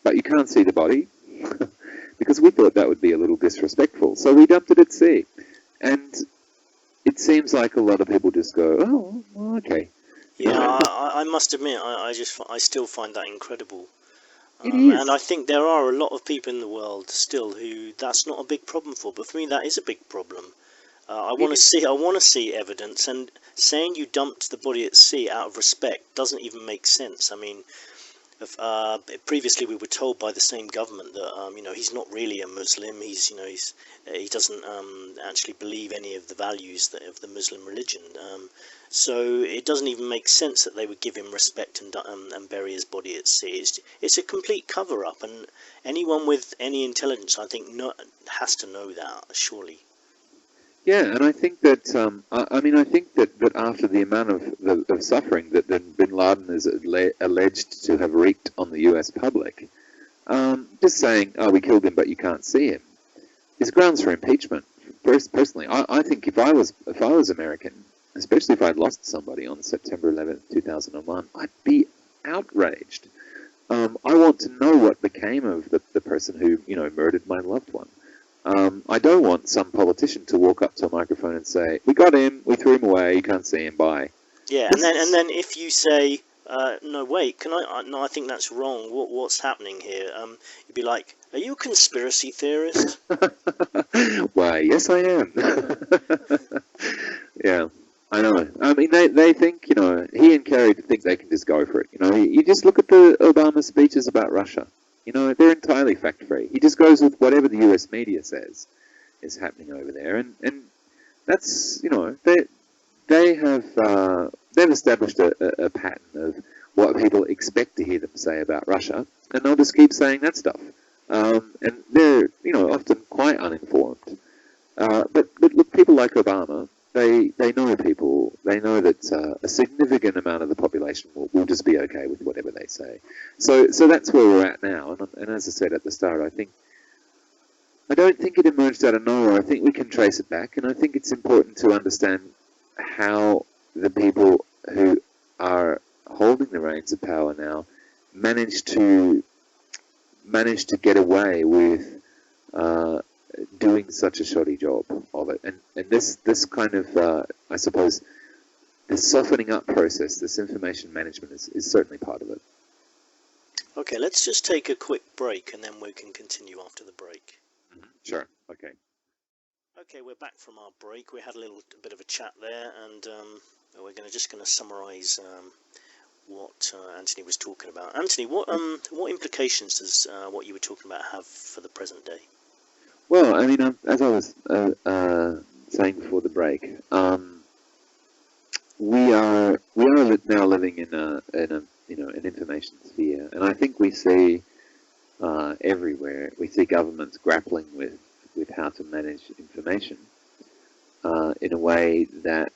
but you can't see the body," because we thought that would be a little disrespectful, so we dumped it at sea. And it seems like a lot of people just go, "Oh, well, okay." Yeah, I must admit, I still find that incredible. It is. And I think there are a lot of people in the world still who that's not a big problem for. But for me, that is a big problem. I want to see evidence, and saying you dumped the body at sea out of respect doesn't even make sense. I mean, previously we were told by the same government that you know, he's not really a Muslim. He doesn't actually believe any of the values of the Muslim religion. So it doesn't even make sense that they would give him respect and bury his body at sea. It's a complete cover-up, and anyone with any intelligence, I think, has to know that, surely. Yeah, and I think that I think that after the amount of suffering that bin Laden is alleged to have wreaked on the U.S. public, just saying, "Oh, we killed him, but you can't see him," is grounds for impeachment. Personally, I think if I was American, especially if I'd lost somebody on September 11th, 2001, I'd be outraged. I want to know what became of the person who, you know, murdered my loved one. I don't want some politician to walk up to a microphone and say, "We got him, we threw him away, you can't see him, bye." Yeah, and then if you say, "No, wait, no, I think that's wrong. What's happening here?" You'd be like, "Are you a conspiracy theorist?" Why, yes, I am. Yeah, I know. I mean, they think, you know, he and Kerry think they can just go for it. You know, you just look at the Obama speeches about Russia. You know, they're entirely fact-free. He just goes with whatever the US media says is happening over there, and that's, you know, they've established a pattern of what people expect to hear them say about Russia, and they'll just keep saying that stuff. And they're, you know, often quite uninformed. But look, people like Obama, they know people. They know that a significant amount of the population will just be okay with whatever they say. So that's where we're at now. And as I said at the start, I don't think it emerged out of nowhere. I think we can trace it back, and I think it's important to understand how the people who are holding the reins of power now managed to get away with doing such a shoddy job of it. And this kind of, I suppose, this softening up process, this information management is certainly part of it. Okay, let's just take a quick break and then we can continue after the break. Sure, okay. Okay, we're back from our break. We had a bit of a chat there, and we're just going to summarise what Anthony was talking about. Anthony, what implications does what you were talking about have for the present day? Well, I mean, as I was saying before the break, we are now living in an information sphere, and I think we see everywhere. We see governments grappling with how to manage information in a way that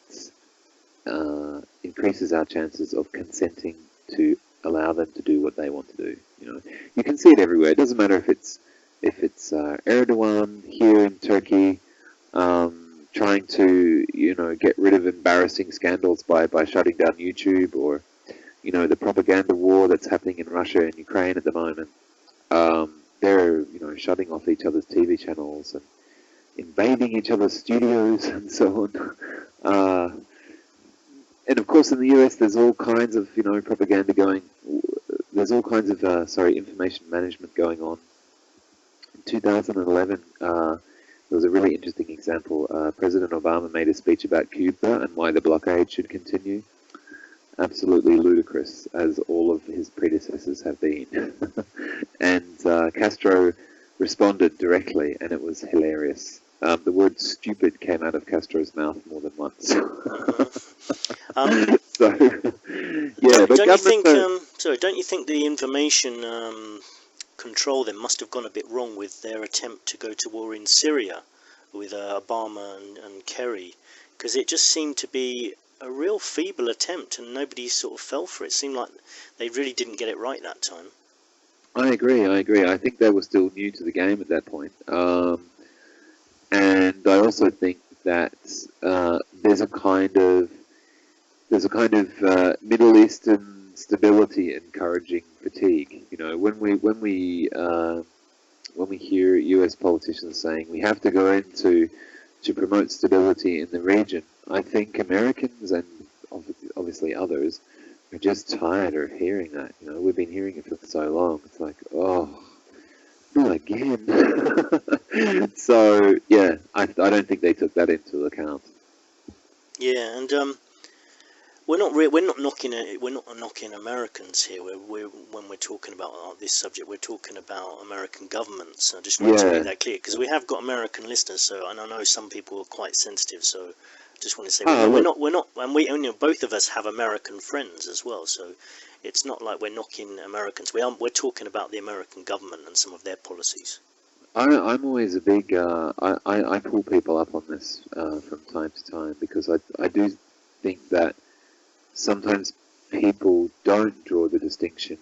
increases our chances of consenting to allow them to do what they want to do. You can see it everywhere. It doesn't matter if it's Erdogan here in Turkey trying to get rid of embarrassing scandals by shutting down YouTube, or the propaganda war that's happening in Russia and Ukraine at the moment. They're shutting off each other's TV channels and invading each other's studios and so on. And of course, in the US, there's all kinds of propaganda going. There's all kinds of information management going on. In 2011, there was a really interesting example. President Obama made a speech about Cuba and why the blockade should continue. Absolutely ludicrous, as all of his predecessors have been. And Castro responded directly, and it was hilarious. The word "stupid" came out of Castro's mouth more than once. So, yeah, don't you think the information control then must have gone a bit wrong with their attempt to go to war in Syria with Obama and Kerry? Because it just seemed to be a real feeble attempt, and nobody sort of fell for it. It seemed like they really didn't get it right that time. I agree. I think they were still new to the game at that point. And I also think that there's a kind of Middle Eastern stability encouraging fatigue. When we hear U.S. politicians saying we have to go in to promote stability in the region, I think Americans and obviously others are just tired of hearing that. We've been hearing it for so long. It's like, oh, not again. So yeah, I don't think they took that into account. Yeah, and we're not knocking Americans here. When we're talking about this subject, we're talking about American governments. I just want to make that clear, because we have got American listeners. So, and I know some people are quite sensitive. So, I just want to say we're not, and both of us have American friends as well. So, it's not like we're knocking Americans. We're talking about the American government and some of their policies. I'm always a big. I pull people up on this from time to time, because I do think that sometimes people don't draw the distinction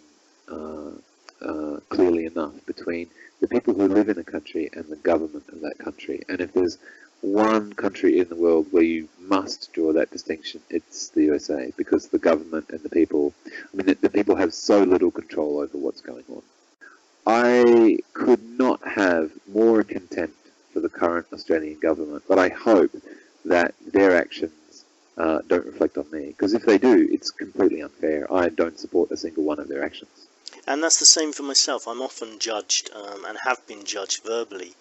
clearly enough between the people who live in a country and the government of that country. And if there's one country in the world where you must draw that distinction, it's the USA, because the government and the people, the people have so little control over what's going on. I could not have more contempt for the current Australian government, but I hope that their actions don't reflect on me, because if they do, it's completely unfair. I don't support a single one of their actions. And that's the same for myself. I'm often judged and have been judged verbally.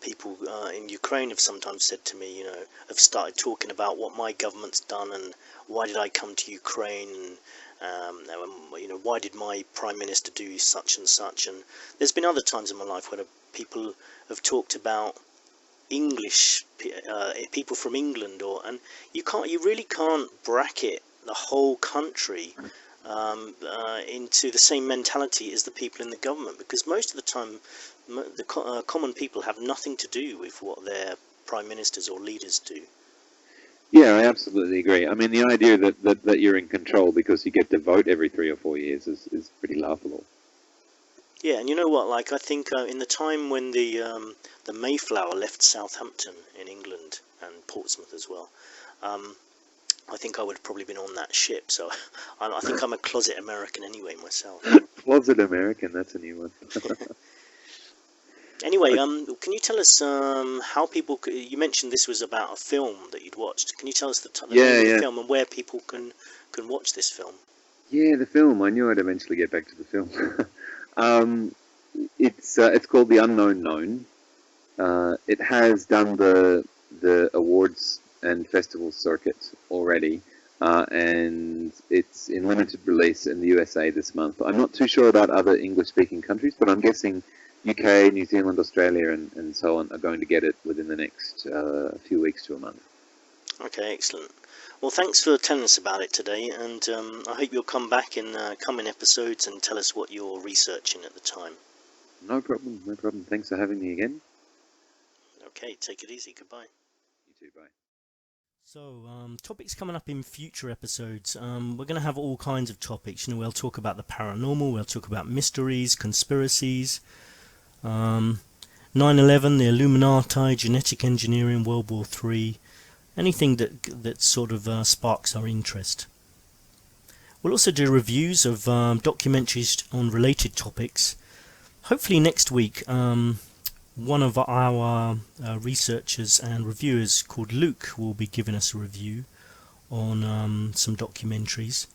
People in Ukraine have sometimes said to me, have started talking about what my government's done and why did I come to Ukraine, and why did my Prime Minister do such and such. And there's been other times in my life where people have talked about English people from England, and you really can't bracket the whole country into the same mentality as the people in the government, because most of the time the common people have nothing to do with what their prime ministers or leaders do. Yeah, I absolutely agree. I mean, the idea that you're in control because you get to vote every 3 or 4 years is pretty laughable. Yeah, and you know what? Like, I think in the time when the Mayflower left Southampton in England and Portsmouth as well, I think I would have probably been on that ship. So I think I'm a closet American anyway myself. Closet American, that's a new one. Anyway, can you tell us how people? You mentioned this was about a film that you'd watched. Can you tell us the name of the film and where people can watch this film? Yeah, the film. I knew I'd eventually get back to the film. It's called The Unknown Known. It has done the awards and festival circuit already, and it's in limited release in the USA this month. I'm not too sure about other English-speaking countries, but I'm guessing UK, New Zealand, Australia, and so on are going to get it within the next few weeks to a month. Okay, excellent. Well, thanks for telling us about it today, and I hope you'll come back in coming episodes and tell us what you're researching at the time. No problem, no problem. Thanks for having me again. Okay, take it easy. Goodbye. You too, bye. So, topics coming up in future episodes. We're going to have all kinds of topics. You know, we'll talk about the paranormal, we'll talk about mysteries, conspiracies, 9/11, the Illuminati, genetic engineering, World War III, anything that sort of sparks our interest. We'll also do reviews of documentaries on related topics. Hopefully next week, one of our researchers and reviewers called Luke will be giving us a review on some documentaries.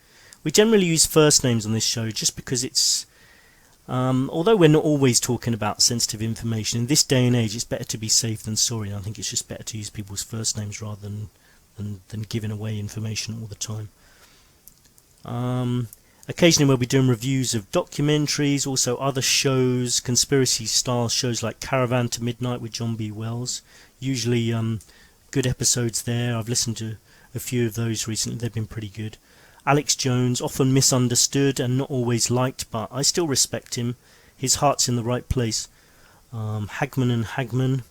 We generally use first names on this show just because it's, although we're not always talking about sensitive information, in this day and age it's better to be safe than sorry. I think it's just better to use people's first names rather than giving away information all the time. Occasionally we'll be doing reviews of documentaries, also other shows, conspiracy-style shows like Caravan to Midnight with John B. Wells. Usually good episodes there. I've listened to a few of those recently. They've been pretty good. Alex Jones, often misunderstood and not always liked, but I still respect him. His heart's in the right place. Hagman and Hagman.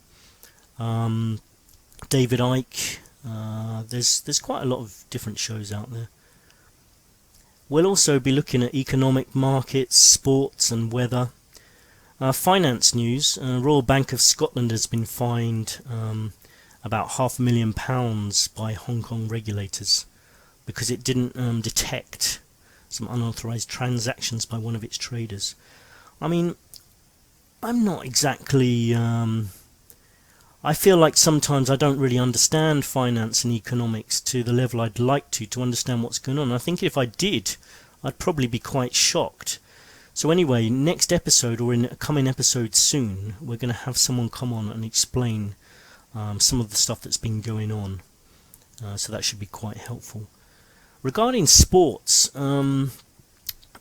David Icke. There's quite a lot of different shows out there. We'll also be looking at economic markets, sports and weather. Finance news. Royal Bank of Scotland has been fined about £500,000 by Hong Kong regulators because it didn't detect some unauthorised transactions by one of its traders. I mean, I'm not exactly... I feel like sometimes I don't really understand finance and economics to the level I'd like to understand what's going on. I think if I did, I'd probably be quite shocked. So anyway, next episode or in a coming episode soon, we're going to have someone come on and explain some of the stuff that's been going on. So that should be quite helpful. Regarding sports,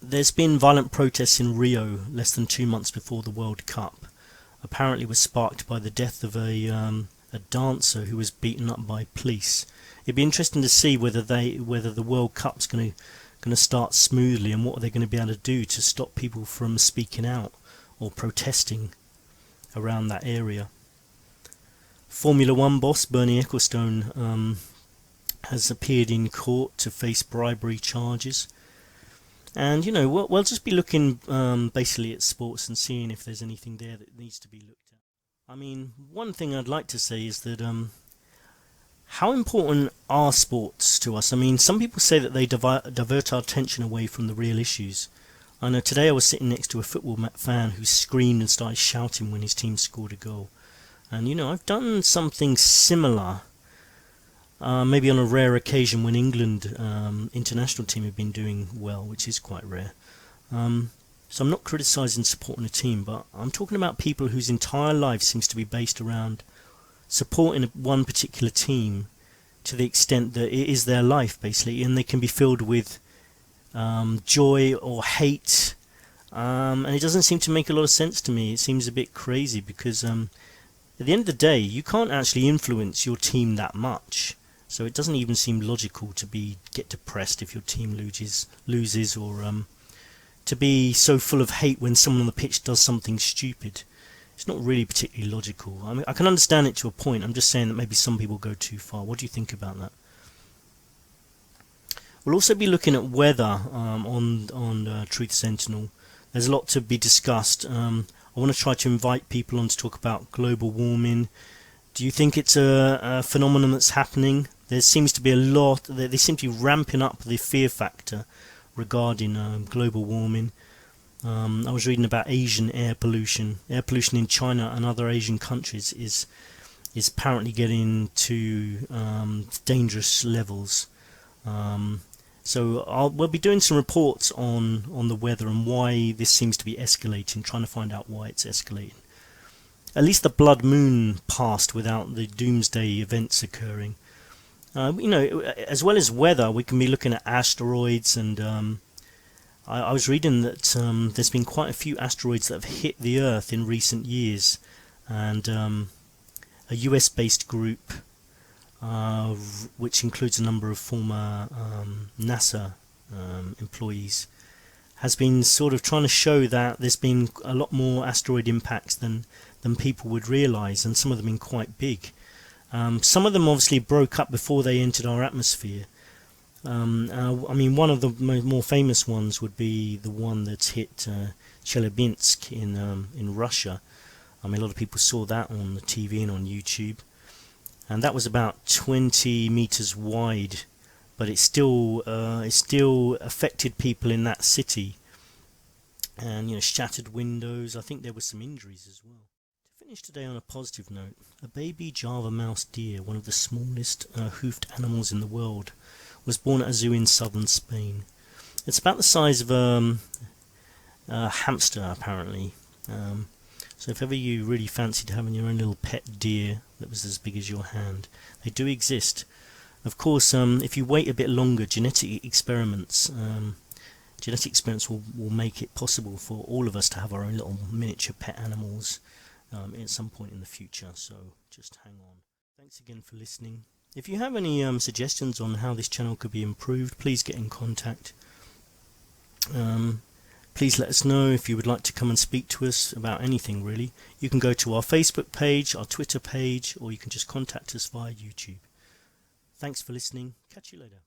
there's been violent protests in Rio less than 2 months before the World Cup. Apparently was sparked by the death of a dancer who was beaten up by police. It'd be interesting to see whether the World Cup's going to start smoothly and what are they going to be able to do to stop people from speaking out or protesting around that area. Formula One boss Bernie Ecclestone has appeared in court to face bribery charges. And, you know, we'll just be looking basically at sports and seeing if there's anything there that needs to be looked at. I mean, one thing I'd like to say is that how important are sports to us? I mean, some people say that they divert our attention away from the real issues. I know today I was sitting next to a football fan who screamed and started shouting when his team scored a goal. And, you know, I've done something similar. Maybe on a rare occasion when England international team have been doing well, which is quite rare. So I'm not criticising supporting a team, but I'm talking about people whose entire life seems to be based around supporting one particular team to the extent that it is their life, basically, and they can be filled with joy or hate. And it doesn't seem to make a lot of sense to me. It seems a bit crazy because at the end of the day, you can't actually influence your team that much. So it doesn't even seem logical to get depressed if your team loses or to be so full of hate when someone on the pitch does something stupid. It's not really particularly logical. I mean, I can understand it to a point. I'm just saying that maybe some people go too far. What do you think about that? We'll also be looking at weather on Truth Sentinel. There's a lot to be discussed. I want to try to invite people on to talk about global warming. Do you think it's a phenomenon that's happening? There seems to be a lot. They seem to be ramping up the fear factor regarding global warming. I was reading about Asian air pollution. Air pollution in China and other Asian countries is apparently getting to dangerous levels. So we'll be doing some reports on the weather and why this seems to be escalating, trying to find out why it's escalating. At least the blood moon passed without the doomsday events occurring. As well as weather, we can be looking at asteroids, and I was reading that there's been quite a few asteroids that have hit the Earth in recent years, and a US-based group, which includes a number of former NASA employees, has been sort of trying to show that there's been a lot more asteroid impacts than people would realise, and some of them have been quite big. Some of them obviously broke up before they entered our atmosphere. One of the more famous ones would be the one that's hit Chelyabinsk in Russia. A lot of people saw that on the TV and on YouTube, and that was about 20 meters wide, but it still affected people in that city, and shattered windows. I think there were some injuries as well. To finish today on a positive note, a baby Java mouse deer, one of the smallest hoofed animals in the world, was born at a zoo in southern Spain. It's about the size of a hamster, apparently. So if ever you really fancied having your own little pet deer that was as big as your hand, they do exist. Of course, if you wait a bit longer, genetic experiments will make it possible for all of us to have our own little miniature pet animals at some point in the future, so just hang on. Thanks again for listening. If you have any suggestions on how this channel could be improved, please get in contact. Please let us know if you would like to come and speak to us about anything, really. You can go to our Facebook page, our Twitter page, or you can just contact us via YouTube. Thanks for listening. Catch you later.